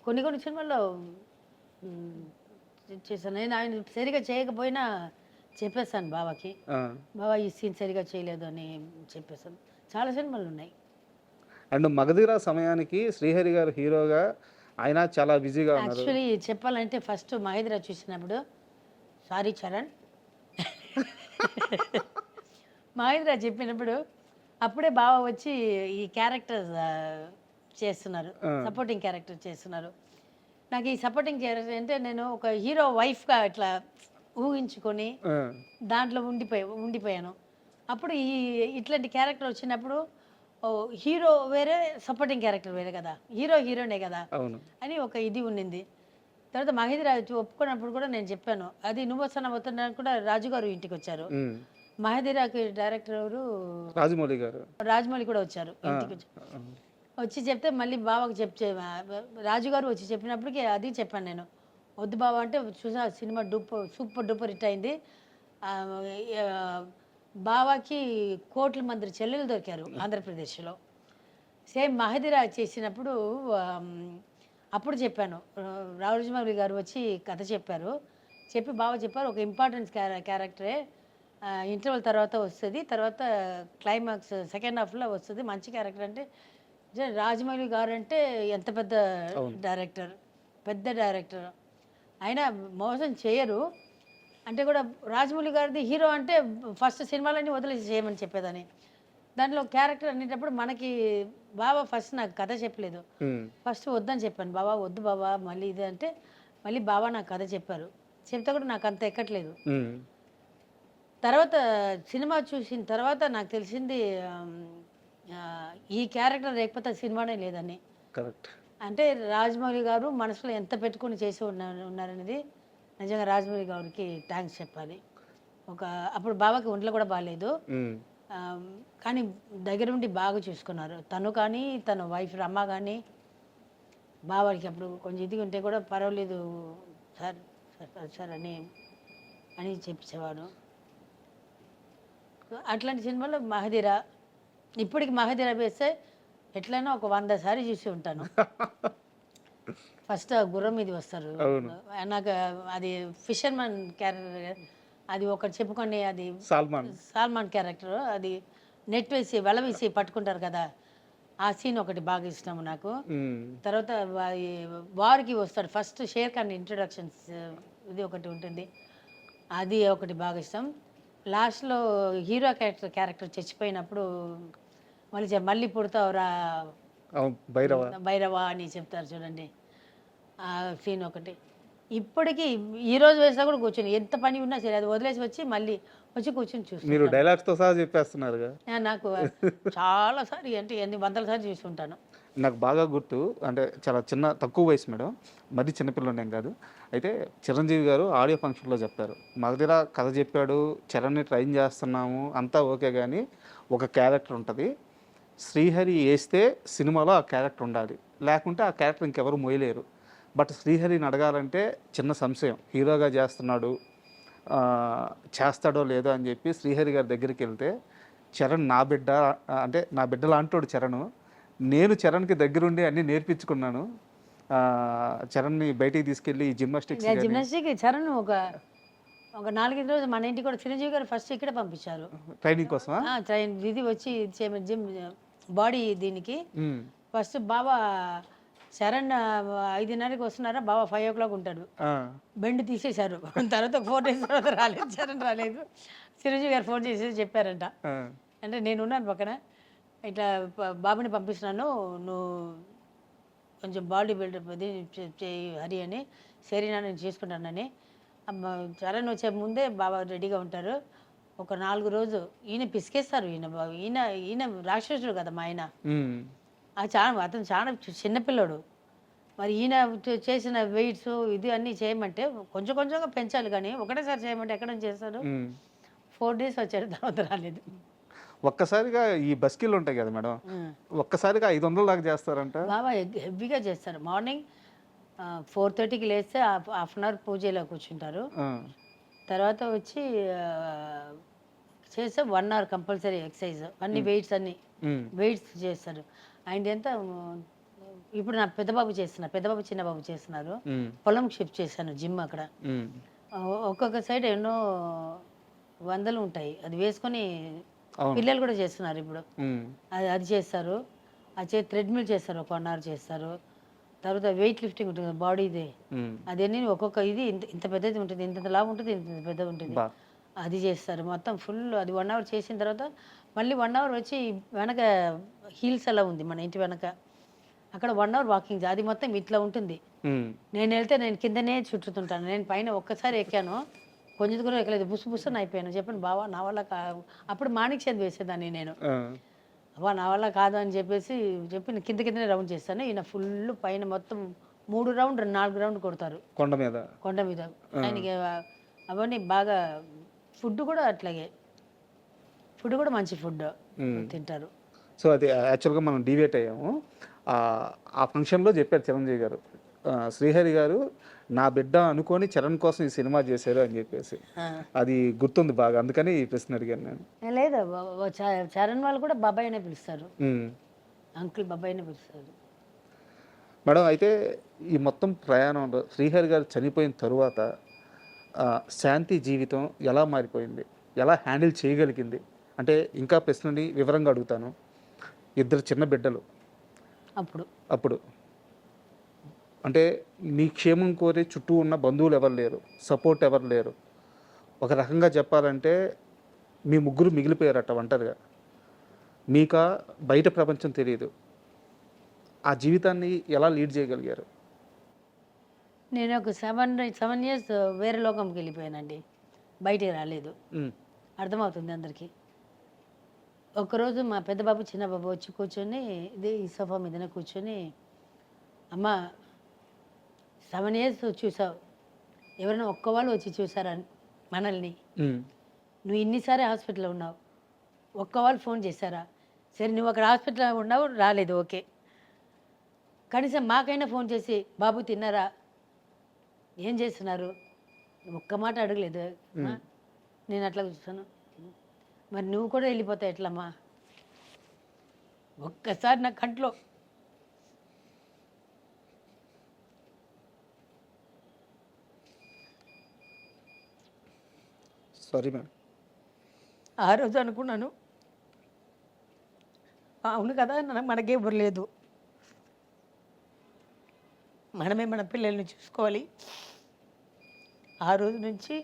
[SPEAKER 3] కొన్ని సినిమాల్లో చేశాను. నేను ఆయన సరిగా చేయకపోయినా చెప్పేస్తాను బాబాకి, బాబా ఈ సీన్ సరిగా చేయలేదు అని చెప్పేస్తాను. చాలా సినిమాలు ఉన్నాయి.
[SPEAKER 2] అండ్ మగధీర సమయానికి శ్రీహరి గారు హీరోగా ఆయన చాలా బిజీగా ఉన్నారు.
[SPEAKER 3] యాక్చువల్లీ చెప్పాలంటే ఫస్ట్ మహేంద్ర చూసినప్పుడు సారీ చరణ్ మహేంద్ర చెప్పినప్పుడు అప్పుడే బావ వచ్చి ఈ క్యారెక్టర్ చేస్తున్నారు, సపోర్టింగ్ క్యారెక్టర్ చేస్తున్నారు. నాకు ఈ సపోర్టింగ్ క్యారెక్టర్ అంటే నేను ఒక హీరో వైఫ్గా ఇట్లా ఊహించుకొని దాంట్లో ఉండిపోయాను. అప్పుడు ఇట్లాంటి క్యారెక్టర్ వచ్చినప్పుడు హీరో వేరే సపోర్టింగ్ క్యారెక్టర్ వేరే కదా, హీరోనే కదా అని ఒక ఇది ఉండింది. తర్వాత మహేంద్ర ఒప్పుకున్నప్పుడు కూడా నేను చెప్పాను, అది నువ్వు వస్తున్నా కూడా రాజుగారు ఇంటికి వచ్చారు. మహేంద్రకి డైరెక్టర్ ఎవరు, రాజమౌళి కూడా వచ్చారు ఇంటికి. వచ్చి చెప్తే మళ్ళీ బాబాకి రాజుగారు వచ్చి చెప్పినప్పటికీ అది చెప్పాను నేను, వద్దు బాబా అంటే చూసా సినిమా సూపర్ డూపర్ హిట్ అయింది. బాబాకి కోట్ల మంది చెల్లెలు దొరికారు ఆంధ్రప్రదేశ్లో. సేమ్ మహేంద్ర చేసినప్పుడు అప్పుడు చెప్పాను, రాజమౌళి గారు వచ్చి కథ చెప్పారు. బాబా చెప్పారు ఒక ఇంపార్టెంట్ క్యారెక్టరే, ఇంటర్వల్ తర్వాత వస్తుంది, తర్వాత క్లైమాక్స్ సెకండ్ హాఫ్లో వస్తుంది, మంచి క్యారెక్టర్. అంటే రాజమౌళి గారు అంటే ఎంత పెద్ద డైరెక్టర్, ఆయన మోసం చేయరు. అంటే కూడా రాజమౌళి గారిది హీరో అంటే ఫస్ట్ సినిమాలన్నీ వదిలేసి చేయమని చెప్పేదని. దాంట్లో క్యారెక్టర్ అనేటప్పుడు మనకి బాబా ఫస్ట్ నాకు కథ చెప్పలేదు, ఫస్ట్ వద్దని చెప్పాను. బాబా వద్దు బాబా మళ్ళీ ఇది అంటే మళ్ళీ బాబా నాకు కథ చెప్పారు. చెప్తే కూడా నాకు అంత ఎక్కట్లేదు. తర్వాత సినిమా చూసిన తర్వాత నాకు తెలిసింది ఈ క్యారెక్టర్ లేకపోతే సినిమానే లేదని. అంటే రాజమౌళి గారు మనసులో ఎంత పెట్టుకుని చేసి ఉన్నారనేది నిజంగా రాజమౌళి గారికి థ్యాంక్స్ చెప్పాలి. అప్పుడు బాబాకి ఒంట్లో కూడా బాగాలేదు, కానీ దగ్గర ఉండి బాగా చూసుకున్నారు. తను కానీ తన వైఫ్ రమ్మ కానీ బాబాకి అప్పుడు కొంచెం ఇది ఉంటే కూడా పర్వాలేదు సార్ అని చెప్పేవాడు. అట్లాంటి సినిమాలో మహదీరా, ఇప్పటికి మహదీరా వేస్తే ఎట్లయినా ఒక 100 సారి చూసి ఉంటాను. ఫస్ట్ గుర్రం మీద వస్తారు, నాకు అది ఫిషర్మన్ క్యారెక్టర్, అది ఒకటి చెప్పుకొని అది
[SPEAKER 2] సల్మాన్.
[SPEAKER 3] సల్మాన్ క్యారెక్టర్, అది నెట్ వేసి వల వేసి పట్టుకుంటారు కదా, ఆ సీన్ ఒకటి బాగా ఇష్టం నాకు. తర్వాత వారికి వస్తాడు ఫస్ట్ షేర్ ఖాన్ ఇంట్రొడక్షన్స్, ఇది ఒకటి ఉంటుంది, అది ఒకటి బాగా ఇష్టం. లాస్ట్లో హీరో క్యారెక్టర్ చచ్చిపోయినప్పుడు మళ్ళీ పుడతావురా
[SPEAKER 2] భైరవ
[SPEAKER 3] భైరవ అని చెప్తారు చూడండి, ఆ సీన్ ఒకటి. ఇప్పటికీ ఈ రోజు వేసినా కూడా కూర్చొని ఎంత పని ఉన్నా సరే అది వదిలేసి వచ్చి మళ్ళీ వచ్చి కూర్చొని చూస్తాను.
[SPEAKER 2] మీరు డైలాగ్స్తో సహా చెప్పేస్తున్నారుగా.
[SPEAKER 3] నాకు చాలా సార్లు అంటే ఎన్ని వందల సార్లు చూస్తుంటాను.
[SPEAKER 2] నాకు బాగా గుర్తు, అంటే చాలా తక్కువ వయసు మేడం, మరీ చిన్నపిల్లనేం కాదు. అయితే చిరంజీవి గారు ఆడియో ఫంక్షన్లో చెప్తారు, మా దగ్గర కథ చెప్పాడు, చరణ్ని ట్రైన్ చేస్తున్నాము అంతా ఓకే, కానీ ఒక క్యారెక్టర్ ఉంటుంది, శ్రీహరి వేస్తే సినిమాలో ఆ క్యారెక్టర్ ఉండాలి, లేకుంటే ఆ క్యారెక్టర్ ఇంకెవరు మోయలేరు. బట్ శ్రీహరిని అడగాలంటే చిన్న సంశయం, హీరోగా చేస్తున్నాడు, చేస్తాడో లేదో అని చెప్పి శ్రీహరి గారి దగ్గరికి వెళ్తే, చరణ్ నా బిడ్డ, అంటే నా బిడ్డ లాంటోడు చరణ్, నేను చరణ్కి దగ్గరుండి అన్నీ నేర్పించుకున్నాను, చరణ్ని బయటికి తీసుకెళ్ళి జిమ్నాస్టిక్
[SPEAKER 3] చరణ్ ఒక 4-5 రోజులు మన ఇంటికి కూడా చిరంజీవి గారు ఫస్ట్ ఇక్కడే పంపించారు
[SPEAKER 2] ట్రైనింగ్ కోసం.
[SPEAKER 3] ట్రైన్ ఇది వచ్చి జిమ్ బాడీ దీనికి ఫస్ట్ బాబా చరణ్ 5:30కి వస్తున్నారా, బాబా 5 o'clock ఉంటాడు, బెండ్ తీసేశారు. తర్వాత 4 days తర్వాత రాలేదు, చరణ్ రాలేదు. చిరంజీవి గారు ఫోన్ చేసి చెప్పారంట, అంటే నేనున్నాను పక్కన, ఇట్లా బాబుని పంపిస్తున్నాను, నువ్వు కొంచెం బాడీ బిల్డప్ అది చేయి హరి అని, సరేనా నేను చేసుకుంటానని. చరణ్ వచ్చే ముందే బాబా రెడీగా ఉంటారు. ఒక 4 రోజు ఈయన పిసికేస్తారు, ఈయన రాక్షసుడు కదా మా ఆయన, అతను చాలా చిన్నపిల్లడు. మరి ఈయన చేసిన వెయిట్స్ ఇది అన్నీ చేయమంటే కొంచెం కొంచెంగా పెంచాలి, కానీ ఒకటేసారి చేయమంటే ఎక్కడ చేస్తారు. 4 days వచ్చాడు, తర్వాత రాలేదు.
[SPEAKER 2] ఒక్కసారిగా ఈ బస్కిల్ ఉంటాయి కదా మేడం, ఒక్కసారిగా 500 దాకా చేస్తారంట.
[SPEAKER 3] బాబా హెవీగా చేస్తారు. మార్నింగ్ 4:30కి లేస్తే హాఫ్ అన్ అవర్ పూజలో కూర్చుంటారు. తర్వాత వచ్చి చేస్తే 1 hour కంపల్సరీ ఎక్సర్సైజ్, అన్ని వెయిట్స్ చేస్తారు. ఆయన ఎంత ఇప్పుడు నా పెద్దబాబు చిన్నబాబు చేస్తున్నారు, పొలం షిఫ్ట్ చేశాను, జిమ్ అక్కడ ఒక్కొక్క సైడ్ ఎన్నో వందలు ఉంటాయి, అది వేసుకొని పిల్లలు కూడా చేస్తున్నారు ఇప్పుడు. అది చేస్తారు, అది థ్రెడ్మిల్ చేస్తారు, ఒక 1 hour చేస్తారు. తర్వాత వెయిట్ లిఫ్టింగ్ ఉంటుంది బాడీది, అదన్నీ ఒక్కొక్క ఇది ఇంత పెద్దది ఉంటుంది, ఇంత లావు ఉంటుంది, ఇంత పెద్దది ఉంటుంది, అది చేస్తారు మొత్తం ఫుల్. అది 1 hour చేసిన తర్వాత మళ్ళీ 1 hour వచ్చి వెనక హీల్స్ అలా ఉంది మన ఇంటి వెనక, అక్కడ 1 hour వాకింగ్, అది మొత్తం ఇట్లా ఉంటుంది. నేను వెళ్తే నేను కిందనే చుట్టుతుంటాను, నేను పైన ఒక్కసారి ఎక్కాను, కొంచెం దూరం ఎక్కలేదు, బుస్సుని అయిపోయాను. చెప్పాను బావా నా వల్ల అప్పుడు మాణిక్ చంద్ వేసేదాన్ని నేను, అబ్బా నా వల్ల కాదు అని చెప్పి కిందనే రౌండ్ చేస్తాను. ఈయన ఫుల్ పైన మొత్తం 3 round 4 round కొడతారు కొండ మీద. ఆయనకి అవన్నీ బాగా, ఫుడ్ కూడా అట్లాగే, ఫుడ్ కూడా మంచి ఫుడ్ తింటారు.
[SPEAKER 2] సో అది యాక్చువల్గా మనం డివేట్ అయ్యాము. ఆ ఫంక్షన్లో చెప్పారు చిరంజీవి గారు, శ్రీహరి గారు నా బిడ్డ అనుకొని చరణ్ కోసం ఈ సినిమా చేశారు అని చెప్పేసి, అది గుర్తుంది బాగా, అందుకని ఈ ప్రశ్న అడిగాను నేను.
[SPEAKER 3] లేదా చరణ్ వాళ్ళు కూడా బాబాయ్ అనే పిలుస్తారు, అంకుల్ బాబాయ్ అనే పిలుస్తారు.
[SPEAKER 2] మేడం, అయితే ఈ మొత్తం ప్రయాణంలో శ్రీహరి గారు చనిపోయిన తరువాత శాంతి జీవితం ఎలా మారిపోయింది, ఎలా హ్యాండిల్ చేయగలిగింది అంటే, ఇంకా ప్రశ్నని వివరంగా అడుగుతాను. 2 చిన్న బిడ్డలు, అప్పుడు అంటే మీ క్షేమం కోరే చుట్టూ ఉన్న బంధువులు ఎవరు లేరు, సపోర్ట్ ఎవరు లేరు. ఒక రకంగా చెప్పాలంటే మీ ముగ్గురు మిగిలిపోయారట ఒంటరిగా, మీకా బయట ప్రపంచం తెలియదు. ఆ జీవితాన్ని ఎలా లీడ్ చేయగలిగారు?
[SPEAKER 3] నేను ఒక 7 years వేరే లోకంకి వెళ్ళిపోయానండి, బయటికి రాలేదు. అర్థమవుతుంది అందరికీ. ఒకరోజు మా పెద్ద బాబు చిన్న బాబు వచ్చి కూర్చొని ఈ సోఫా మీదనే కూర్చొని, అమ్మ 7 years చూసావు, ఎవరైనా ఒక్క వాళ్ళు వచ్చి చూసారా మనల్ని, నువ్వు ఇన్నిసారి హాస్పిటల్లో ఉన్నావు, ఒక్క వాళ్ళు ఫోన్ చేశారా? సరే నువ్వు అక్కడ హాస్పిటల్లో ఉన్నావు, రాలేదు, ఓకే, కనీసం మాకైనా ఫోన్ చేసి బాబు తిన్నారా, ఏం చేస్తున్నారు, ఒక్క మాట అడగలేదు. నేను అట్లా చూస్తాను, మరి నువ్వు కూడా వెళ్ళిపోతావు ఎట్లమ్మా? ఒక్కసారి నా కంట్లో
[SPEAKER 2] సారీ మేడం.
[SPEAKER 3] ఆ రోజు అనుకున్నాను, అవును కదా, మనకే ఎవరు లేదు, మనమే మన పిల్లల్ని చూసుకోవాలి. ఆ రోజు నుంచి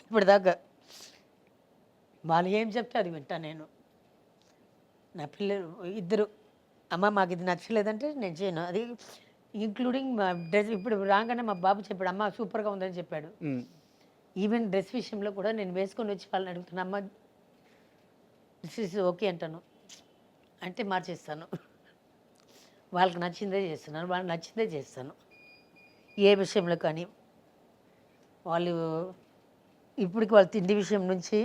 [SPEAKER 3] ఇప్పటిదాకా వాళ్ళు ఏం చెప్తే అది వింటా నేను. నా పిల్లలు ఇద్దరు, అమ్మ మాకు ఇది నచ్చలేదంటే నేను చేయను, అది ఇంక్లూడింగ్ మా డ్రెస్. ఇప్పుడు రాగానే మా బాబు చెప్పాడు, అమ్మ సూపర్గా ఉందని చెప్పాడు. ఈవెన్ డ్రెస్ విషయంలో కూడా నేను వేసుకొని వచ్చి వాళ్ళని అడుగుతున్నా, అమ్మ దిస్ ఇస్ ఓకే అంటాను, అంటే మార్చేస్తాను. వాళ్ళకి నచ్చిందే చేస్తున్నాను, వాళ్ళకి నచ్చిందే చేస్తాను. ఏ విషయంలో కానీ వాళ్ళు ఇప్పటికి వాళ్ళ తిండి విషయం నుంచి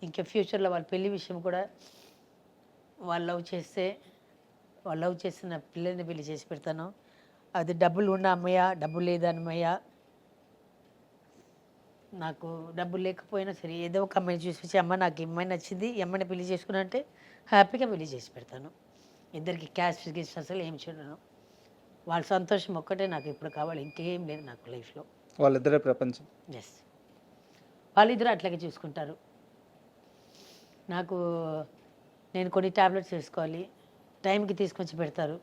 [SPEAKER 3] ఇంకా ఫ్యూచర్లో వాళ్ళ పెళ్లి విషయం కూడా, వాళ్ళు లవ్ చేసిన పిల్లల్ని పెళ్లి చేసి పెడతాను. అది డబ్బులు ఉన్న అమ్మయ్య, డబ్బులు లేదా అమ్మయ్య, నాకు డబ్బులు లేకపోయినా సరే ఏదో ఒక అమ్మాయిని చూసి అమ్మ నాకు ఈ అమ్మాయి నచ్చింది, ఈ అమ్మాయిని పెళ్లి చేసుకున్నా అంటే హ్యాపీగా పెళ్లి చేసి పెడతాను. ఇద్దరికి క్యాష్ గిస్ట్ అసలు ఏం చూడను. వాళ్ళ సంతోషం ఒక్కటే నాకు ఇప్పుడు కావాలి, ఇంకేం లేదు నాకు లైఫ్లో.
[SPEAKER 2] వాళ్ళిద్దరే ప్రపంచం.
[SPEAKER 3] ఎస్, వాళ్ళిద్దరూ అట్లాగే చూసుకుంటారు. నాకు నేను కొన్ని ట్యాబ్లెట్స్ వేసుకోవాలి, టైంకి తీసుకొచ్చి పెడతారు.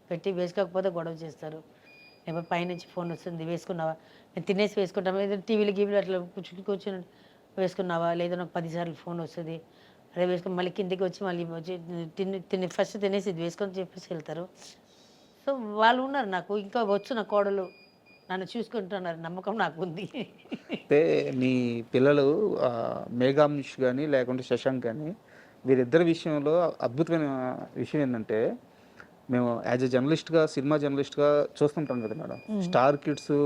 [SPEAKER 3] పెట్టి వేసుకోకపోతే గొడవ చేస్తారు. లేకపోతే పైనుంచి ఫోన్ వస్తుంది, వేసుకున్నావా, నేను తినేసి వేసుకుంటాను, లేదా టీవీలు గీవీలు అట్లా కూర్చొని వేసుకున్నావా, లేదా నాకు 10 సార్లు ఫోన్ వస్తుంది, అదే వేసుకొని మళ్ళీ కిందికి వచ్చి మళ్ళీ వచ్చి తిని ఫస్ట్ తినేసి ఇది వేసుకొని చెప్పేసి వెళ్తారు. సో వాళ్ళు ఉన్నారు నాకు, ఇంకా వచ్చిన కోడలు నన్ను చూసుకుంటున్నారు, నమ్మకం నాకు ఉంది.
[SPEAKER 2] అంటే మీ పిల్లలు మేఘాంష్ కానీ లేకుంటే శశాంక్ కానీ వీరిద్దరి విషయంలో అద్భుతమైన విషయం ఏంటంటే, మేము యాజ్ ఎ జర్నలిస్ట్గా, సినిమా జర్నలిస్ట్గా చూస్తుంటాం కదా మేడం, స్టార్ కిడ్స్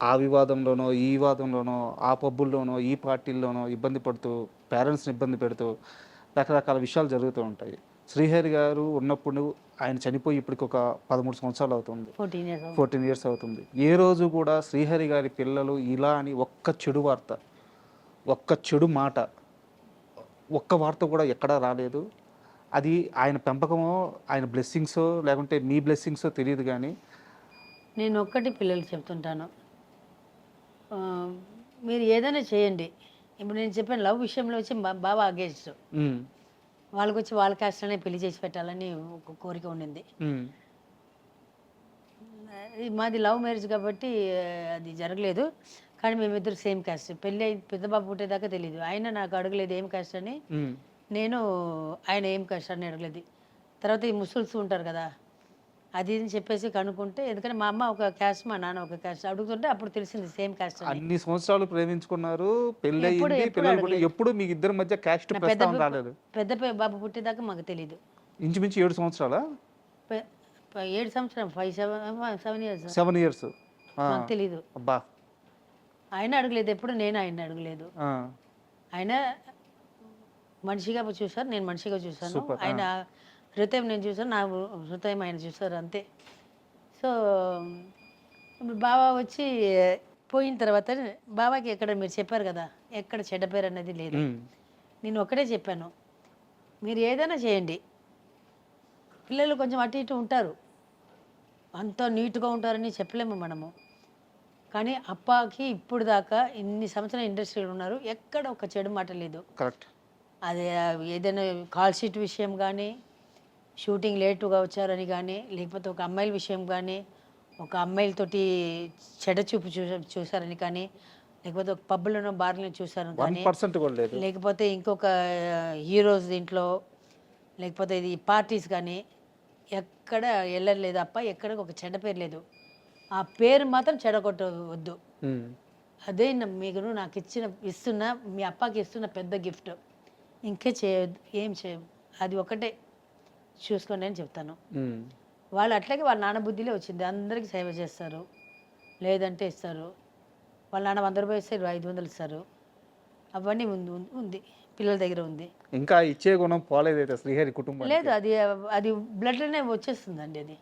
[SPEAKER 2] ఆ వివాదంలోనో ఈ వివాదంలోనో ఆ పబ్బుల్లోనో ఈ పార్టీల్లోనో ఇబ్బంది పడుతూ పేరెంట్స్ని ఇబ్బంది పెడుతూ రకరకాల విషయాలు జరుగుతూ ఉంటాయి. శ్రీహరి గారు ఉన్నప్పుడు ఆయన చనిపోయి ఇప్పటికి ఒక 13 సంవత్సరాలు అవుతుంది, 14 ఇయర్స్ అవుతుంది. ఏ రోజు కూడా శ్రీహరి గారి పిల్లలు ఇలా అని ఒక్క చెడు వార్త, ఒక్క చెడు మాట, ఒక్క వార్త కూడా ఎక్కడా రాలేదు. అది ఆయన పెంపకమో ఆయన బ్లెస్సింగ్సో లేకుంటే మీ బ్లెస్సింగ్సో తెలియదు. కానీ
[SPEAKER 3] నేను ఒక్కటి పిల్లలు చెప్తుంటాను, మీరు ఏదైనా చేయండి. ఇప్పుడు నేను చెప్పాను లవ్ విషయంలో వచ్చి బాగా అగేస్ట్, వాళ్ళకి వచ్చి వాళ్ళ క్యాస్ట్లోనే పెళ్లి చేసి పెట్టాలని ఒక కోరిక ఉండింది. మాది లవ్ మ్యారేజ్ కాబట్టి అది జరగలేదు. కానీ మేమిద్దరు సేమ్ క్యాస్ట్. పెళ్ళి పెద్ద బాబు పుట్టేదాకా తెలియదు. ఆయన నాకు అడగలేదు ఏం క్యాస్ట్ అని, నేను ఆయన ఏం క్యాస్ట్ అని అడగలేదు. తర్వాత ఈ ముస్లిమ్స్ ఉంటారు కదా, అది అని చెప్పేసి కనుక్కుంటే, ఎందుకంటే మా అమ్మ ఒక క్యాస్ట్, మా నాన్న ఒక క్యాస్ట్, అడుగుతుంటే అప్పుడు తెలిసింది సేమ్ క్యాస్ట్ అని.
[SPEAKER 2] అన్ని సంవత్సరాలు ప్రేమించుకున్నారు, పెళ్ళి అయ్యింది, పిల్లలు కూడా. ఎప్పుడు మీ ఇద్దరి మధ్య క్యాస్ట్ ప్రస్తావన రాలేదు?
[SPEAKER 3] పెద్ద బాబు పుట్టేదాకా మాకు తెలియదు.
[SPEAKER 2] ఇంచుమించు 7 సంవత్సరాలా?
[SPEAKER 3] 7 సంవత్సరం 7 ఇయర్స్
[SPEAKER 2] 7 ఇయర్స్
[SPEAKER 3] మాకు తెలీదు.
[SPEAKER 2] అబ్బా.
[SPEAKER 3] ఆయన అడగలేదు ఎప్పుడు, నేను ఆయన అడగలేదు. ఆయన మనిషిగా చూసారు, నేను మనిషిగా చూసాను. ఆయన హృదయం నేను చూసాను, నా హృదయం ఆయన చూసారు, అంతే. సో ఇప్పుడు బాబా వచ్చి పోయిన తర్వాత బాబాకి ఎక్కడ, మీరు చెప్పారు కదా ఎక్కడ చెడ్డ పేరు అనేది లేదు. నేను ఒకటే చెప్పాను, మీరు ఏదైనా చేయండి, పిల్లలు కొంచెం అటు ఇటు ఉంటారు, అంత నీట్గా ఉంటారని చెప్పలేము మనము. కానీ అప్పాకి ఇప్పుడు దాకా ఇన్ని సంవత్సరాలు ఇండస్ట్రీలో ఉన్నారు, ఎక్కడ ఒక చెడు మాట లేదు.
[SPEAKER 2] కరెక్ట్.
[SPEAKER 3] అదే ఏదైనా కాల్ షీట్ విషయం కానీ, షూటింగ్ లేటుగా వచ్చారని కానీ, లేకపోతే ఒక అమ్మాయిల విషయం కానీ, ఒక అమ్మాయిలతోటి చెడ్డ చూపు చూసారని కానీ, లేకపోతే ఒక పబ్బులను బార్లను చూసారని కానీ, లేకపోతే ఇంకొక హీరోస్ దీంట్లో, లేకపోతే ఇది పార్టీస్ కానీ ఎక్కడ వెళ్ళలేదు. అప్ప ఎక్కడ ఒక చెడ్డ పేరు లేదు. ఆ పేరు మాత్రం చెడగొట్టవద్దు. అదే మీకు నాకు ఇస్తున్న మీ అప్పకి ఇస్తున్న పెద్ద గిఫ్ట్. ఇంకే చేయొద్దు, ఏం చేయదు, అది ఒకటే చూసుకోండి అని చెప్తాను. వాళ్ళు అట్లాగే వాళ్ళ నాన్న బుద్ధిలో వచ్చింది, అందరికీ సేవ చేస్తారు, లేదంటే ఇస్తారు. వాళ్ళ నాన్న 100 రూపాయలు ఇస్తారు, 500 ఇస్తారు, అవన్నీ ఉంది పిల్లల దగ్గర ఉంది.
[SPEAKER 2] ఇంకా ఇచ్చే గుణం పోలేదు శ్రీహరి కుటుంబం
[SPEAKER 3] లేదు, అది బ్లడ్లోనే వచ్చేస్తుందండి అది.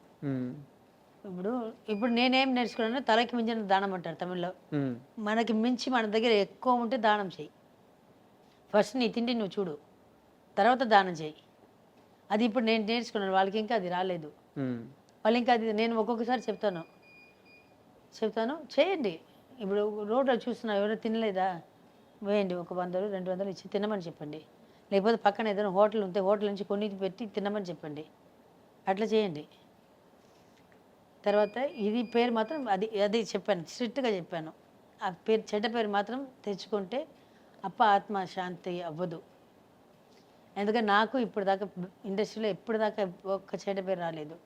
[SPEAKER 3] ఇప్పుడు నేనేం నేర్చుకున్నాను, తలకి మించిన దానం అంటారు తమిళ్లో. మనకి మించి మన దగ్గర ఎక్కువ ఉంటే దానం చేయి. ఫస్ట్ నీ తిండి నువ్వు చూడు, తర్వాత దానం చేయి. అది ఇప్పుడు నేను నేర్చుకున్నాను, వాళ్ళకి ఇంకా అది రాలేదు. వాళ్ళు ఇంకా అది, నేను ఒక్కొక్కసారి చెప్తాను చేయండి, ఇప్పుడు రోడ్లో చూస్తున్నా ఎవరో తినలేదా, వేయండి ఒక 100 200 ఇచ్చి తినమని చెప్పండి. లేకపోతే పక్కన ఏదైనా హోటల్ ఉంటే హోటల్ నుంచి కొన్ని పెట్టి తినమని చెప్పండి. అట్లా చేయండి. తర్వాత ఇది పేరు మాత్రం అది చెప్పాను, స్ట్రిక్ట్గా చెప్పాను. ఆ పేరు చెడ్డ పేరు మాత్రం తెచ్చుకుంటే ఆత్మ శాంతి అవ్వదు. ఎందుకంటే నాకు ఇప్పుడు దాకా ఇండస్ట్రీలో ఎప్పుడు దాకా ఒక్క చెడ్డ పేరు రాలేదు.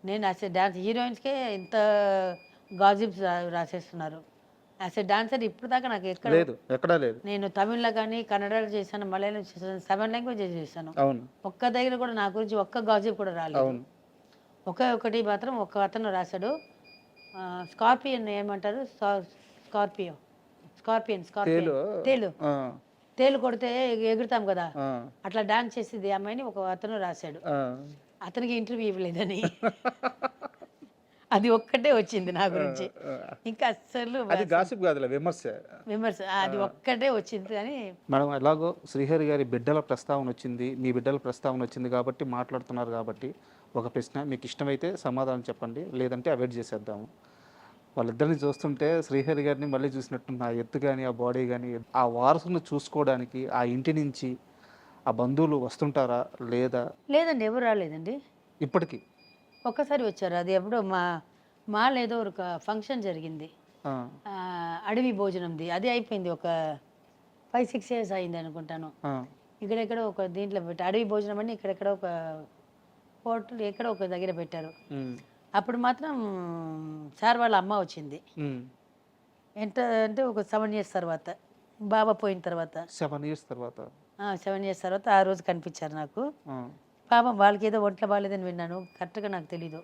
[SPEAKER 3] నేను యాజ్ ఎ డాన్స్ హీరోయిన్స్కే ఇంత గాజిప్స్ రాసేస్తున్నారు. యాజ్ ఎ డాన్సర్ ఇప్పుడు దాకా నాకు
[SPEAKER 2] ఎక్కడా లేదు.
[SPEAKER 3] నేను తమిళ్లో కానీ కన్నడలో చేశాను, మలయాళం చేశాను, 7 లాంగ్వేజెస్ చేశాను.
[SPEAKER 2] అవును.
[SPEAKER 3] ఒక్క దగ్గర కూడా నా గురించి ఒక్క గాజిప్ కూడా రాలేదు.
[SPEAKER 2] అవును.
[SPEAKER 3] ఒకటి మాత్రం ఒక అతను రాశాడు, స్కార్పియన్ ఏమంటారు, స్కార్పియన్ తేలు కొడితే ఎగురుతాం కదా, అట్లా డాన్స్ చేసేది అమ్మాయిని ఒక అతను రాశాడు. అతనికి ఇంటర్వ్యూ ఇవ్వలేదని అది ఒక్కటే వచ్చింది నా గురించి. ఇంకా అస్సలు
[SPEAKER 2] విమర్శ
[SPEAKER 3] అది ఒక్కటే వచ్చింది. అని
[SPEAKER 2] మేడం ఎలాగో శ్రీహరి గారి బిడ్డల ప్రస్తావన వచ్చింది, మీ బిడ్డల ప్రస్తావన వచ్చింది కాబట్టి మాట్లాడుతున్నారు కాబట్టి ఒక ప్రశ్న, మీకు ఇష్టమైతే సమాధానం చెప్పండి, లేదంటే అవాయిడ్ చేసేద్దాము. వాళ్ళిద్దరిని చూస్తుంటే శ్రీహరి గారిని మళ్ళీ చూసినట్టు ఆ ఎత్తు కానీ ఆ బాడీ కానీ, ఆ వారసును చూసుకోవడానికి ఆ ఇంటి నుంచి ఆ బంధువులు వస్తుంటారా
[SPEAKER 3] లేదండి, ఎవరు రాలేదండి
[SPEAKER 2] ఇప్పటికీ.
[SPEAKER 3] ఒక్కసారి వచ్చారు. అది ఎప్పుడో మాలో ఏదో ఒక ఫంక్షన్ జరిగింది, అడవి భోజనంది. అది అయిపోయింది, ఒక 5-6 years అయింది అనుకుంటాను. ఇక్కడెక్కడో ఒక దీంట్లో పెట్టి అడవి భోజనం అని ఇక్కడెక్కడ ఒక హోటల్ ఎక్కడో ఒక దగ్గర పెట్టారు. అప్పుడు మాత్రం సార్ వాళ్ళ అమ్మ వచ్చింది. ఎంత అంటే ఒక 7 years తర్వాత, బాబా పోయిన తర్వాత
[SPEAKER 2] 7 years తర్వాత
[SPEAKER 3] 7 years తర్వాత ఆ రోజు కనిపించారు నాకు. పాపం వాళ్ళకి ఏదో ఒంట్లో బాగాలేదని విన్నాను, కరెక్ట్గా నాకు తెలీదు.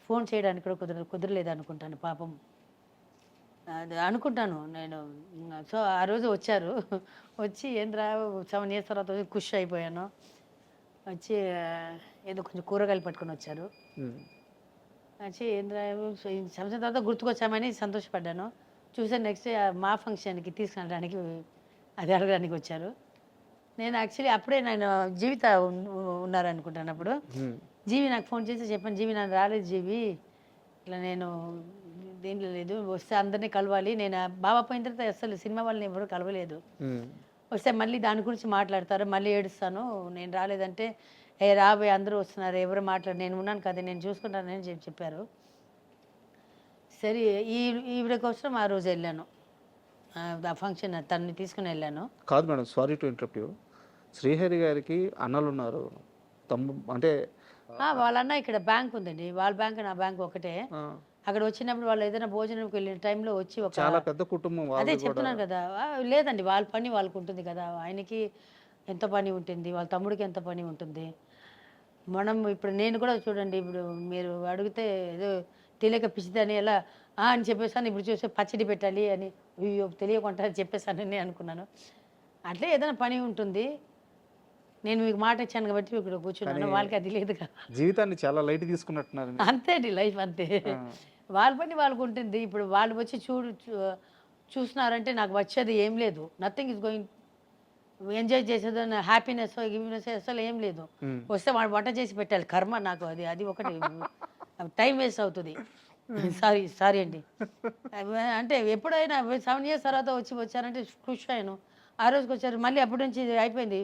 [SPEAKER 3] ఫోన్ చేయడానికి కూడా కుదరలేదు అనుకుంటాను పాపం, అది అనుకుంటాను నేను. సో ఆ రోజు వచ్చారు, వచ్చి ఏంద్రా 7 years తర్వాత ఖుషి అయిపోయాను. వచ్చి ఏదో కొంచెం కూరగాయలు పట్టుకొని వచ్చారు. వచ్చి ఏంద్రా సంవత్సరం తర్వాత గుర్తుకొచ్చామని సంతోషపడ్డాను. చూసే నెక్స్ట్ మా ఫంక్షన్కి తీసుకెళ్ళడానికి అది అడగడానికి వచ్చారు. నేను యాక్చువల్లీ అప్పుడే నేను జీవిత ఉన్నారనుకుంటాను. అప్పుడు జీవి నాకు ఫోన్ చేసి చెప్పాను, జీవి నన్ను రాలేదు జీవి, ఇట్లా నేను దీంట్లో లేదు, వస్తే అందరినీ కలవాలి. నేను బాబా పోయిన తర్వాత అసలు సినిమా వాళ్ళని ఎవరు కలవలేదు. వస్తే మళ్ళీ దాని గురించి మాట్లాడతారు, మళ్ళీ ఏడుస్తాను, నేను రాలేదంటే రాబోయే అందరూ వస్తున్నారు, ఎవరు మాట్లాడు, నేను ఉన్నాను కదా, నేను చూసుకుంటానని చెప్పారు. సరే ఈవిడ కోసం ఆ రోజు వెళ్ళాను, ఆ ఫంక్షన్ తనని తీసుకుని వెళ్ళాను.
[SPEAKER 2] కాదు madam, sorry to interrupt you. Srihari గారికి అన్నలు ఉన్నారు, అంటే
[SPEAKER 3] వాళ్ళ అన్న ఇక్కడ బ్యాంక్ ఉందండి, వాళ్ళ బ్యాంక్ నా బ్యాంక్ ఒకటే. అక్కడ వచ్చినప్పుడు వాళ్ళు ఏదైనా భోజనంకి వెళ్ళిన టైంలో వచ్చి ఒక
[SPEAKER 2] చాలా పెద్ద కుటుంబం.
[SPEAKER 3] అదే చెప్తున్నాను కదా, లేదండి వాళ్ళ పని వాళ్ళకు ఉంటుంది కదా, ఆయనకి ఎంత పని ఉంటుంది, వాళ్ళ తమ్ముడికి ఎంత పని ఉంటుంది. మనం ఇప్పుడు నేను కూడా చూడండి, ఇప్పుడు మీరు అడిగితే ఏదో తెలియక పిచ్చిదని ఎలా అని చెప్పేసాను. ఇప్పుడు చూస్తే పచ్చడి పెట్టాలి అని అయ్యో తెలియకుండా చెప్పేసానని అనుకున్నాను. అట్లే ఏదైనా పని ఉంటుంది. నేను మీకు మాట ఇచ్చాను కాబట్టి ఇక్కడ కూర్చున్నాను, వాళ్ళకి అది లేదు కదా.
[SPEAKER 2] జీవితాన్ని చాలా లైట్ తీసుకున్నట్టున్నారు.
[SPEAKER 3] అంతే అండి, లైఫ్ అంతే. వాళ్ళ పని వాళ్ళకు ఉంటుంది. ఇప్పుడు వాళ్ళు వచ్చి చూస్తున్నారంటే నాకు వచ్చేది ఏం లేదు, నథింగ్ ఇస్ గోయింగ్. ఎంజాయ్ చేసేది హ్యాపీనెస్ గివ్నెస్ అసలు ఏం లేదు. వస్తే వాడు వంట చేసి పెట్టాలి, కర్మ నాకు అది ఒకటి టైం వేస్ట్ అవుతుంది. సారీ అండి. అంటే ఎప్పుడైనా 7 years తర్వాత వచ్చారంటే ఖుషి అయ్యాను. ఆ రోజుకి వచ్చారు, మళ్ళీ అప్పటి నుంచి అయిపోయింది,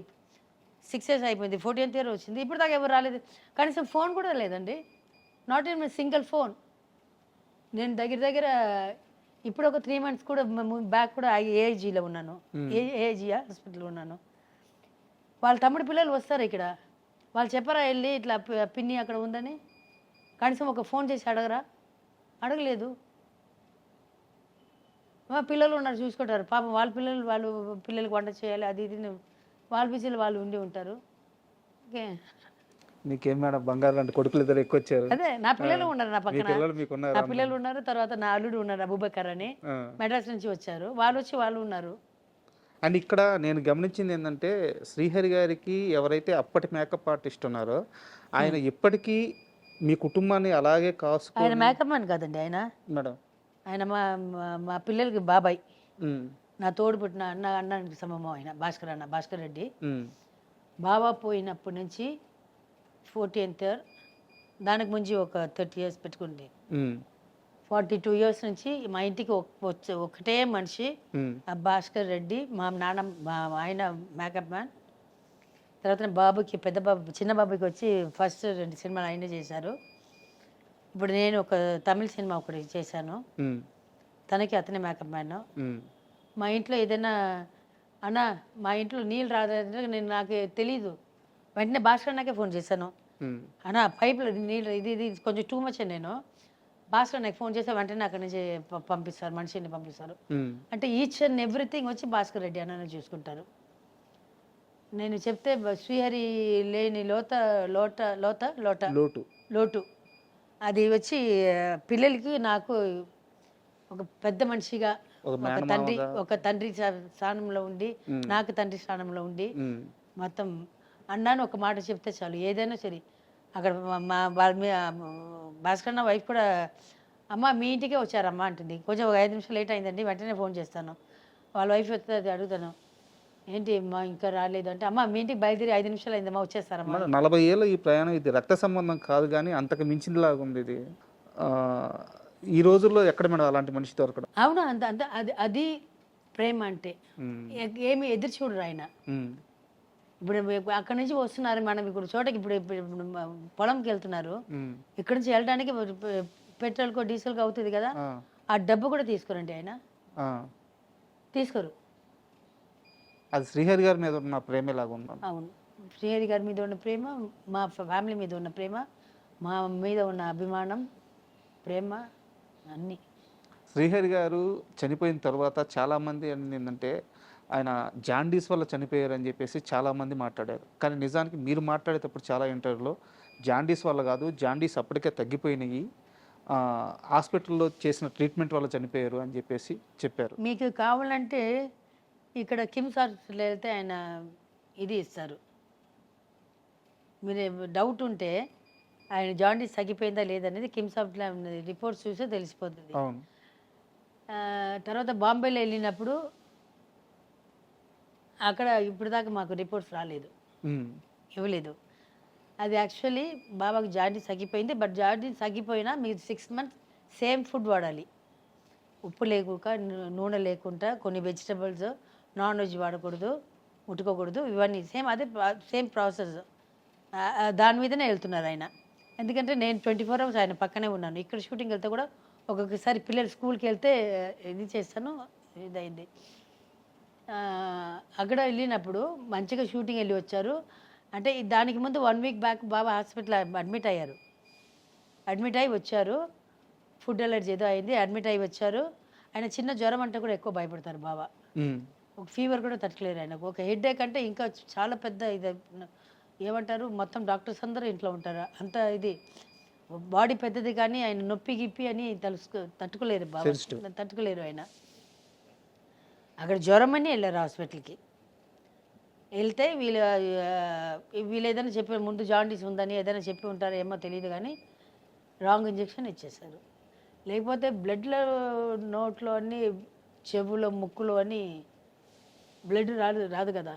[SPEAKER 3] 6 years అయిపోయింది, 14th year వచ్చింది. ఇప్పుడు దాకా ఎవరు రాలేదు, కనీసం ఫోన్ కూడా లేదండి, నాట్ ఇన్ సింగిల్ ఫోన్. నేను దగ్గర ఇప్పుడు ఒక 3 months కూడా బ్యాక్ కూడా ఏఐజీలో ఉన్నాను, ఏఐజీ హాస్పిటల్లో ఉన్నాను. వాళ్ళ తమ్ముడు పిల్లలు వస్తారు ఇక్కడ, వాళ్ళు చెప్పరా వెళ్ళి ఇట్లా పిన్ని అక్కడ ఉందని, కనీసం ఒక ఫోన్ చేసి అడగలేదు. పిల్లలు ఉన్నారు చూసుకుంటారు పాపం, వాళ్ళ పిల్లలకి వంట చేయాలి, అది ఇది వాళ్ళ బిజీలు వాళ్ళు ఉండి ఉంటారు. ఓకే,
[SPEAKER 2] మీకేం మేడం బంగారు లాంటి కొడుకులు ఇద్దరు ఎక్కువ వచ్చారు.
[SPEAKER 3] అదే నా పిల్లలు ఉన్నారు నా పక్కన, నా పిల్లలు ఉన్నారు. తర్వాత నా అల్లుడు ఉన్నారు అబూబకర్ అని, మెడ్రాస్ నుంచి వచ్చారు, వాళ్ళు ఉన్నారు.
[SPEAKER 2] అండ్ ఇక్కడ నేను గమనించింది ఏంటంటే శ్రీహరి గారికి ఎవరైతే అప్పటి మేకప్ ఆర్టిస్ట్ ఉన్నారో ఆయన ఇప్పటికీ మీ కుటుంబాన్ని అలాగే కాసుకొని.
[SPEAKER 3] ఆయన మేకప్ మ్యాన్ కాదండి,
[SPEAKER 2] మేడం
[SPEAKER 3] ఆయన మా పిల్లలకి బాబాయ్, నా తోడు పుట్టిన అన్నానికి సమమం ఆయన, భాస్కర్ రెడ్డి. బాబా పోయినప్పటి నుంచి 14th year, దానికి ముందు ఒక 30 years పెట్టుకుంది. 42 ఇయర్స్ నుంచి మా ఇంటికి వచ్చే ఒకటే మనిషి ఆ భాస్కర్ రెడ్డి. మా నాన్న ఆయన మేకప్ మ్యాన్. తర్వాత బాబుకి పెద్ద బాబు చిన్న బాబుకి వచ్చి ఫస్ట్ 2 సినిమాలు ఆయనే చేశారు. ఇప్పుడు నేను ఒక తమిళ సినిమా ఒకటి చేశాను, తనకి అతనే మేకప్ మ్యాన్. మా ఇంట్లో ఏదైనా అన్నా మా ఇంట్లో నీళ్ళు రాదంటే నాకు తెలీదు, వెంటనే భాస్కర్ నాకే ఫోన్ చేశాను, అన్నా పైపులో నీళ్ళు ఇది కొంచెం టూ మచ్. నేను భాస్కర్ నాకు ఫోన్ చేస్తే వెంటనే అక్కడి నుంచి పంపిస్తారు, మనిషిని పంపిస్తారు. అంటే ఈచ్ అండ్ ఎవ్రీథింగ్ వచ్చి భాస్కర్ రెడ్డి అన్న చూసుకుంటారు. నేను చెప్తే శ్రీహరి లేని లోటు అది వచ్చి పిల్లలకి నాకు ఒక పెద్ద మనిషిగా ఒక తండ్రి స్థానంలో ఉండి, నాకు తండ్రి స్థానంలో ఉండి మొత్తం అన్నాను ఒక మాట చెప్తే చాలు, ఏదైనా సరే. అక్కడ మా భాస్కర్ నా వైఫ్ కూడా అమ్మ మీ ఇంటికే వచ్చారమ్మా అంటుంది. కొంచెం ఒక 5 నిమిషాలు లేట్ అయిందండి, వెంటనే ఫోన్ చేస్తాను. వాళ్ళ వైఫ్ వస్తే అది అడుగుతాను, ఏంటి అమ్మా ఇంకా రాలేదు అంటే, అమ్మ మీ ఇంటికి బయలుదేరి 5 నిమిషాలు అయిందమ్మా వచ్చేస్తారమ్మా.
[SPEAKER 2] 40 ఏళ్ళ ఈ ప్రయాణం, ఇది రక్త సంబంధం కాదు కానీ అంతకు మించిందిలాగా ఉంది ఇది. ఈ రోజుల్లో ఎక్కడ మేడం అలాంటి మనిషి దొరకడం?
[SPEAKER 3] అవును, అంత అంత అది ప్రేమ అంటే. ఏమి ఎదురు చూడరు ఆయన. ఇప్పుడు అక్కడి నుంచి వస్తున్నారు, మనం ఇప్పుడు చోటకి ఇప్పుడు పొలంకి వెళ్తున్నారు, ఇక్కడ నుంచి వెళ్ళడానికి పెట్రోల్కో డీజిల్కో అవుతుంది కదా, ఆ డబ్బు కూడా తీసుకోరండి ఆయన, తీసుకోరు.
[SPEAKER 2] అది శ్రీహరి గారి మీద ఉన్న ప్రేమ లాగా ఉంది.
[SPEAKER 3] అవును, శ్రీహరి గారి మీద ఉన్న ప్రేమ, మా ఫ్యామిలీ మీద ఉన్న ప్రేమ, మా మీద ఉన్న అభిమానం, ప్రేమ అన్నీ.
[SPEAKER 2] శ్రీహరి గారు చనిపోయిన తర్వాత చాలామంది ఏంటంటే ఆయన జాండీస్ వల్ల చనిపోయారని చెప్పేసి చాలామంది మాట్లాడారు. కానీ నిజానికి మీరు మాట్లాడేటప్పుడు చాలా ఇంటర్వ్యూలో జాండీస్ వల్ల కాదు, జాండీస్ అప్పటికే తగ్గిపోయినాయి, హాస్పిటల్లో చేసిన ట్రీట్మెంట్ వల్ల చనిపోయారు అని చెప్పేసి చెప్పారు.
[SPEAKER 3] మీకు కావాలంటే ఇక్కడ కిమ్స్ హాస్పిటల్ వెళ్తే ఆయన ఇది ఇస్తారు. మీరు డౌట్ ఉంటే ఆయన జాండీస్ తగ్గిపోయిందా లేదనేది కిమ్స్ హాస్పిటల్ రిపోర్ట్స్ చూస్తే తెలిసిపోతుంది. తర్వాత బాంబేలో వెళ్ళినప్పుడు అక్కడ ఇప్పుడు దాకా మాకు రిపోర్ట్స్ రాలేదు, ఇవ్వలేదు. అది యాక్చువల్లీ బాబాకి జాండీస్ తగ్గిపోయింది. బట్ జాండీస్ తగ్గిపోయినా మీరు 6 months సేమ్ ఫుడ్ వాడాలి, ఉప్పు లేకుండా, నూనె లేకుండా, కొన్ని వెజిటబుల్స్, నాన్ వెజ్ వాడకూడదు, ముట్టుకోకూడదు, ఇవన్నీ సేమ్ ప్రాసెస్. దాని మీదనే వెళ్తున్నారు ఆయన. ఎందుకంటే నేను 24 hours ఆయన పక్కనే ఉన్నాను. ఇక్కడ షూటింగ్ వెళ్తే కూడా ఒక్కొక్కసారి పిల్లలు స్కూల్కి వెళ్తే ఇది చేస్తాను, ఇదైంది. అక్కడ వెళ్ళినప్పుడు మంచిగా షూటింగ్ వెళ్ళి వచ్చారు. అంటే దానికి ముందు 1 week బ్యాక్ బాబా హాస్పిటల్ అడ్మిట్ అయ్యారు. అడ్మిట్ అయ్యి వచ్చారు, ఫుడ్ అలర్జీ ఏదో అయింది, అడ్మిట్ అయ్యి వచ్చారు. ఆయన చిన్న జ్వరం అంటే కూడా ఎక్కువ భయపడతారు బాబా, ఒక ఫీవర్ కూడా తట్టుకోలేరు ఆయనకు. ఒక హెడ్ఏక్ అంటే ఇంకా చాలా పెద్ద ఇది ఏమంటారు, మొత్తం డాక్టర్స్ అందరూ ఇంట్లో ఉంటారు, అంత ఇది బాడీ పెద్దది. కానీ ఆయన నొప్పి గిప్పి అని తట్టుకోలేరు బాబా, తట్టుకోలేరు ఆయన. అక్కడ జ్వరం అని వెళ్ళారు హాస్పిటల్కి. వెళ్తే వీళ్ళు ఏదైనా చెప్పి ముందు జాండీస్ ఉందని ఏదైనా చెప్పి ఉంటారో ఏమో తెలియదు, కానీ రాంగ్ ఇంజెక్షన్ ఇచ్చేసారు. లేకపోతే బ్లడ్లో నోట్లో అన్నీ, చెవులో, ముక్కులో అని బ్లడ్ రాదు కదా.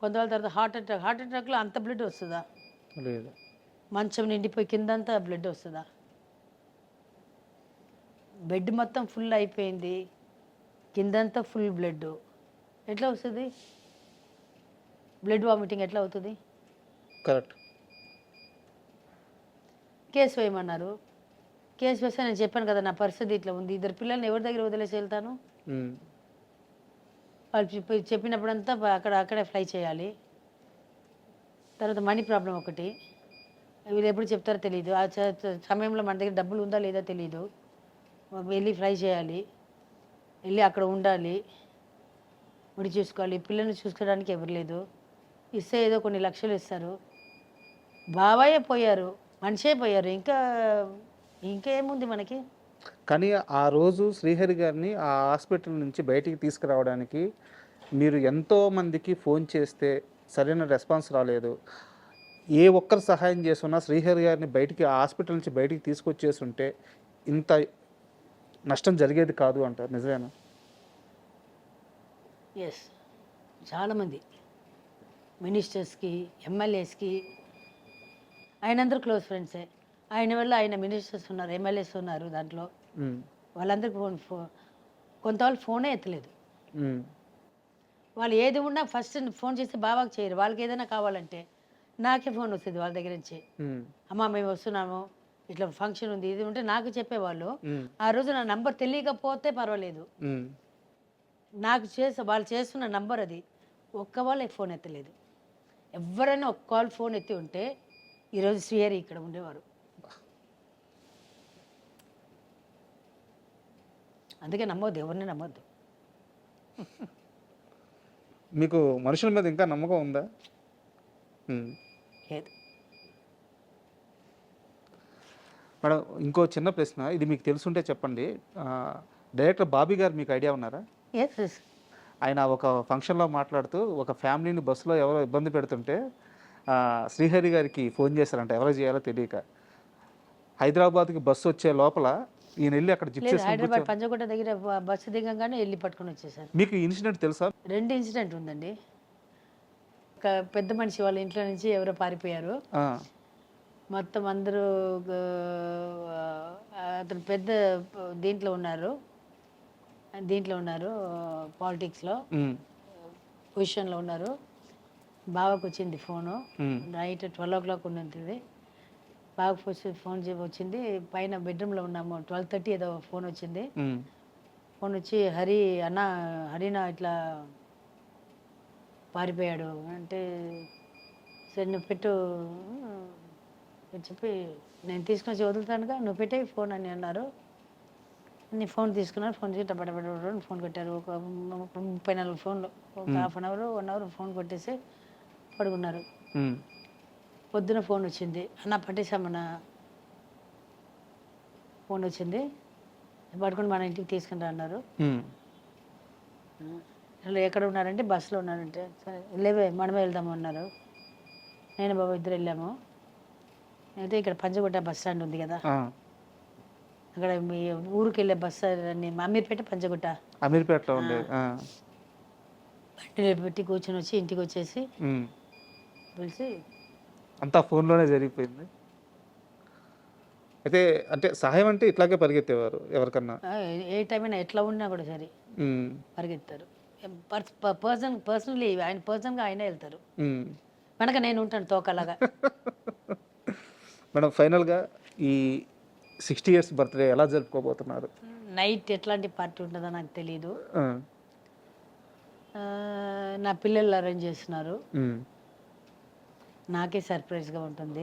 [SPEAKER 3] కొంతవాళ్ళ తర్వాత హార్ట్ అటాక్లో అంత బ్లడ్ వస్తుందా?
[SPEAKER 2] లేదు.
[SPEAKER 3] మంచం నిండిపోయి కిందంతా బ్లడ్ వస్తుందా? బెడ్ మొత్తం ఫుల్ అయిపోయింది, కిందంతా ఫుల్ బ్లడ్, ఎట్లా వస్తుంది? బ్లడ్ వామిటింగ్ ఎట్లా అవుతుంది?
[SPEAKER 2] కరెక్ట్.
[SPEAKER 3] కేసు వేయమన్నారు. కేసు వేస్తే నేను చెప్పాను కదా నా పరిస్థితి ఇట్లా ఉంది, 2 పిల్లల్ని ఎవరి దగ్గర వదిలేసి వెళ్తాను? వాళ్ళు చెప్పినప్పుడంతా అక్కడే ఫ్లై చేయాలి. తర్వాత మనీ ప్రాబ్లం ఒకటి, వీళ్ళు ఎప్పుడు చెప్తారో తెలియదు. ఆ సమయంలో మన దగ్గర డబ్బులు ఉందా లేదా తెలియదు. వెళ్ళి ఫ్లై చేయాలి, వెళ్ళి అక్కడ ఉండాలి, ముడి చూసుకోవాలి. పిల్లల్ని చూసుకోవడానికి ఎవరు లేదు, ఇస్తే ఏదో కొన్ని లక్షలు ఇస్తారు. బాబాయే పోయారు, మనిషే పోయారు, ఇంకేముంది మనకి?
[SPEAKER 2] కానీ ఆ రోజు శ్రీహరి గారిని ఆ హాస్పిటల్ నుంచి బయటికి తీసుకురావడానికి మీరు ఎంతోమందికి ఫోన్ చేస్తే సరైన రెస్పాన్స్ రాలేదు. ఏ ఒక్కరు సహాయం చేస్తున్నా శ్రీహరి గారిని బయటికి, ఆ హాస్పిటల్ నుంచి బయటికి తీసుకొచ్చేసి ఉంటే ఇంత నష్టం జరిగేది కాదు అంటారు, నిజమేనా?
[SPEAKER 3] ఎస్, చాలామంది మినిస్టర్స్కి, ఎమ్మెల్యేస్కి ఆయన అందరూ క్లోజ్ ఫ్రెండ్సే. ఆయన వల్ల ఆయన మినిస్టర్స్ ఉన్నారు, ఎమ్మెల్యేస్ ఉన్నారు దాంట్లో. వాళ్ళందరికీ కొంత వాళ్ళు ఫోనే ఎత్తలేదు. వాళ్ళు ఏది ఉన్నా ఫస్ట్ ఫోన్ చేస్తే బాబాకి చేయరు. వాళ్ళకి ఏదైనా కావాలంటే నాకే ఫోన్ వస్తుంది వాళ్ళ దగ్గర నుంచి. అమ్మ మేము వస్తున్నాము, ఇట్లా ఫంక్షన్ ఉంది, ఇది ఉంటే నాకు చెప్పేవాళ్ళు. ఆ రోజు నా నంబర్ తెలియకపోతే పర్వాలేదు, నాకు వాళ్ళు చేస్తున్న నంబర్ అది. ఒక్క వాళ్ళే ఫోన్ ఎత్తలేదు. ఎవరైనా ఒక్క కాల్ ఫోన్ ఎత్తి ఉంటే ఈరోజు శ్రీహరి ఇక్కడ ఉండేవారు. అందుకే నమ్మొద్దు, ఎవరిని నమ్మొద్దు.
[SPEAKER 2] మీకు మనుషుల మీద ఇంకా నమ్మకం ఉందా?
[SPEAKER 3] లేదు.
[SPEAKER 2] మేడం, ఇంకో చిన్న ప్రశ్న, ఇది మీకు తెలుసుంటే చెప్పండి. డైరెక్టర్ బాబీ గారు మీకు ఐడియా ఉన్నారా?
[SPEAKER 3] ఎస్.
[SPEAKER 2] ఆయన ఒక ఫంక్షన్లో మాట్లాడుతూ ఒక ఫ్యామిలీని బస్సులో ఎవరో ఇబ్బంది పెడుతుంటే శ్రీహరి గారికి ఫోన్ చేశారంట, ఎవరో చేయాలో తెలియక. హైదరాబాద్కి బస్సు వచ్చే లోపల ఈయన వెళ్ళి అక్కడ జిప్
[SPEAKER 3] లేదు, హైదరాబాద్ పంజగుట్ట దగ్గర బస్సు దిగంగానే వెళ్ళి పట్టుకొని వచ్చేసారు.
[SPEAKER 2] మీకు ఇన్సిడెంట్ తెలుసా? 2
[SPEAKER 3] ఇన్సిడెంట్ ఉందండి. ఒక పెద్ద మనిషి వాళ్ళ ఇంట్లో నుంచి ఎవరో పారిపోయారు. మొత్తం అందరూ అతను పెద్ద దీంట్లో ఉన్నారు పాలిటిక్స్లో పొజిషన్లో ఉన్నారు. బావకు వచ్చింది ఫోను, నైట్ 12 o'clock ఉన్నది. బావకు ఫోన్ వచ్చింది, పైన బెడ్రూమ్లో ఉన్నాము. 12:30 ఏదో ఫోన్ వచ్చింది. ఫోన్ వచ్చి హరినా ఇట్లా పారిపోయాడు అంటే, సరే నువ్వు పెట్టు చెప్పి నేను తీసుకొని వచ్చి వదులుతానుగా, నువ్వు పెట్టే ఫోన్ అని అన్నారు. నీ ఫోన్ తీసుకున్నారు. ఫోన్ చేసి టపటపట ఫోన్ కొట్టారు. ఒక 34 ఫోన్లు, ఒక ½ hour 1 hour ఫోన్ కొట్టేసి పడుకున్నారు. పొద్దున ఫోన్ వచ్చింది, అన్న పట్టేశామన్న ఫోన్ వచ్చింది, పడుకుని మన ఇంటికి తీసుకుని రా అన్నారు. వాళ్ళు ఎక్కడ ఉన్నారంటే బస్సులో ఉన్నారంటే, సరే లేవే మనమే వెళ్దాము అన్నారు. నేను బాబు ఇద్దరు వెళ్ళాము. అయితే ఇక్కడ పంజగుట్ట బస్ స్టాండ్ ఉంది కదా, అక్కడ మీ ఊరికి వెళ్ళే బస్ అమీర్పేట పంజగుట్ట
[SPEAKER 2] అమీర్పేటలో ఉండే
[SPEAKER 3] బండి పెట్టి కూర్చొని వచ్చి ఇంటికి వచ్చేసి పిలిచి
[SPEAKER 2] అంతా ఫోన్లోనే జరిగిపోయింది. అయితే అంటే సహాయం అంటే ఇట్లాగే పరిగెత్తేవారు ఎవరికన్నా,
[SPEAKER 3] ఏ టైం అయినా ఎట్లా ఉన్నా కూడా సరే పరిగెత్తారు. పర్సనల్లీ ఆయన పర్సనల్గా ఆయనే వెళ్తారు. వెనక నేను ఉంటాను తోకలాగా.
[SPEAKER 2] మేడం, ఫైనల్గా ఈ 60 years బర్త్డే ఎలా జరుపుకోబోతున్నారు?
[SPEAKER 3] నైట్ ఎట్లాంటి పార్టీ ఉంటుందో నాకు తెలియదు. నా పిల్లలు అరేంజ్ చేస్తున్నారు. నాకే సర్ప్రైజ్గా ఉంటుంది.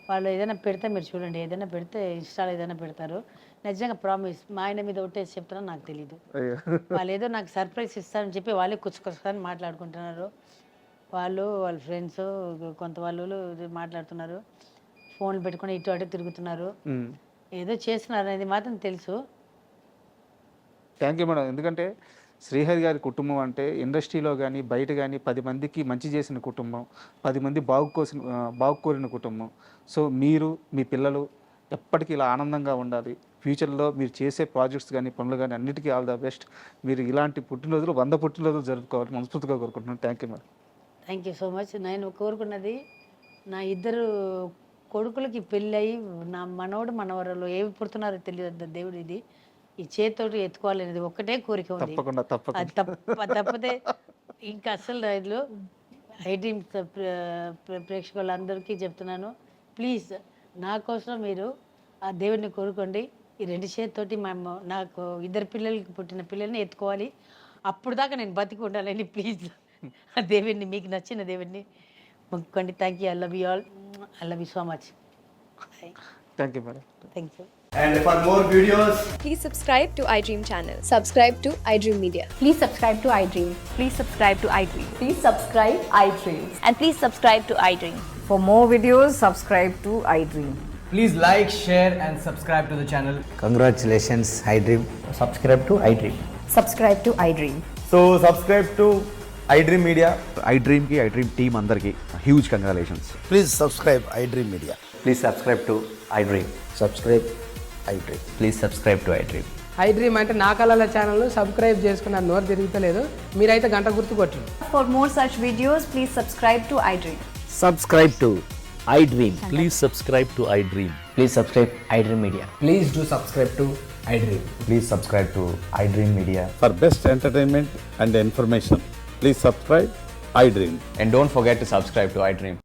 [SPEAKER 3] వాళ్ళు ఏదైనా పెడితే మీరు చూడండి, ఏదైనా పెడితే ఇన్స్టాలో ఏదైనా పెడతారు. నిజంగా ప్రామిస్ మా ఆయన మీద ఒట్టేసి చెప్తున్నా, నాకు తెలీదు. వాళ్ళు ఏదో నాకు సర్ప్రైజ్ ఇస్తారని చెప్పి వాళ్ళే కుచ్చుకొస్తారని మాట్లాడుకుంటున్నారు. వాళ్ళ ఫ్రెండ్స్ కొంత వాళ్ళు మాట్లాడుతున్నారు, ఫోన్లు పెట్టుకొని ఇటు అటు తిరుగుతున్నారు, ఏదో చేస్తున్నారు అనేది మాత్రం తెలుసు.
[SPEAKER 2] Thank you madam. ఎందుకంటే శ్రీహరి గారి కుటుంబం అంటే ఇండస్ట్రీలో కానీ బయట కానీ 10 మందికి మంచి చేసిన కుటుంబం, 10 మంది బాగుకోరిన కుటుంబం. సో మీరు మీ పిల్లలు ఎప్పటికీ ఇలా ఆనందంగా ఉండాలి. ఫ్యూచర్లో మీరు చేసే ప్రాజెక్ట్స్ కానీ పనులు కానీ అన్నిటికీ ఆల్ ద బెస్ట్. మీరు ఇలాంటి పుట్టినరోజులు 100 పుట్టినరోజులు జరుపుకోవాలి మనస్ఫూర్తిగా కోరుకుంటున్నాను. Thank you madam.
[SPEAKER 3] Thank you so much. నేను కోరుకున్నది నా 2 కొడుకులకి పెళ్ళి అయ్యి నా మనవడు మనవరాలు ఏమి పుడుతున్నారో తెలియదు దేవుడు, ఇది ఈ చేతితోటి ఎత్తుకోవాలనేది ఒక్కటే కోరిక ఉంది. అది తప్పితే ఇంకా అసలు రైతులు ఐ డ్రీమ్స్ ప్రేక్షకులందరికీ చెప్తున్నాను, ప్లీజ్ నా కోసం మీరు ఆ దేవుడిని కోరుకోండి. ఈ 2 చేతితోటి నాకు 2 పిల్లలకి పుట్టిన పిల్లల్ని ఎత్తుకోవాలి. అప్పుడు దాకా నేను బతికి ఉండాలని ప్లీజ్ ఆ దేవుడిని, మీకు నచ్చిన దేవుడిని మొక్కుకోండి. Thank you. I love you all. I love you so much.
[SPEAKER 2] Thank you, madam.
[SPEAKER 3] Thank you.
[SPEAKER 4] And for more videos,
[SPEAKER 5] please subscribe to iDream channel. Subscribe to iDream Media.
[SPEAKER 6] Please subscribe to iDream. Please subscribe to iDream.
[SPEAKER 5] Please subscribe iDream.
[SPEAKER 6] And please subscribe to iDream.
[SPEAKER 7] For more videos, subscribe to iDream.
[SPEAKER 4] please like, share and subscribe to the channel.
[SPEAKER 8] Congratulations, iDream.
[SPEAKER 9] Subscribe to iDream.
[SPEAKER 7] Subscribe to iDream.
[SPEAKER 9] So subscribe to iDream Media.
[SPEAKER 10] iDream ki iDream team andarki huge congratulations.
[SPEAKER 8] Please subscribe iDream Media.
[SPEAKER 9] Please subscribe to iDream.
[SPEAKER 8] Subscribe iDream.
[SPEAKER 9] Please subscribe to iDream.
[SPEAKER 11] iDream అంటే నా కళల channel subscribe చేసుకున్నారు, నోరు తిరుగుతలేదు, మీరైతే గంట గుర్తు కొట్టండి.
[SPEAKER 6] For more such videos, please subscribe to iDream.
[SPEAKER 8] Subscribe to
[SPEAKER 9] iDream. Please subscribe to iDream. Please subscribe iDream Media.
[SPEAKER 4] Please do subscribe to iDream.
[SPEAKER 9] Please subscribe to iDream Media.
[SPEAKER 8] For best entertainment and information, please subscribe iDream.
[SPEAKER 9] And don't forget to subscribe to iDream.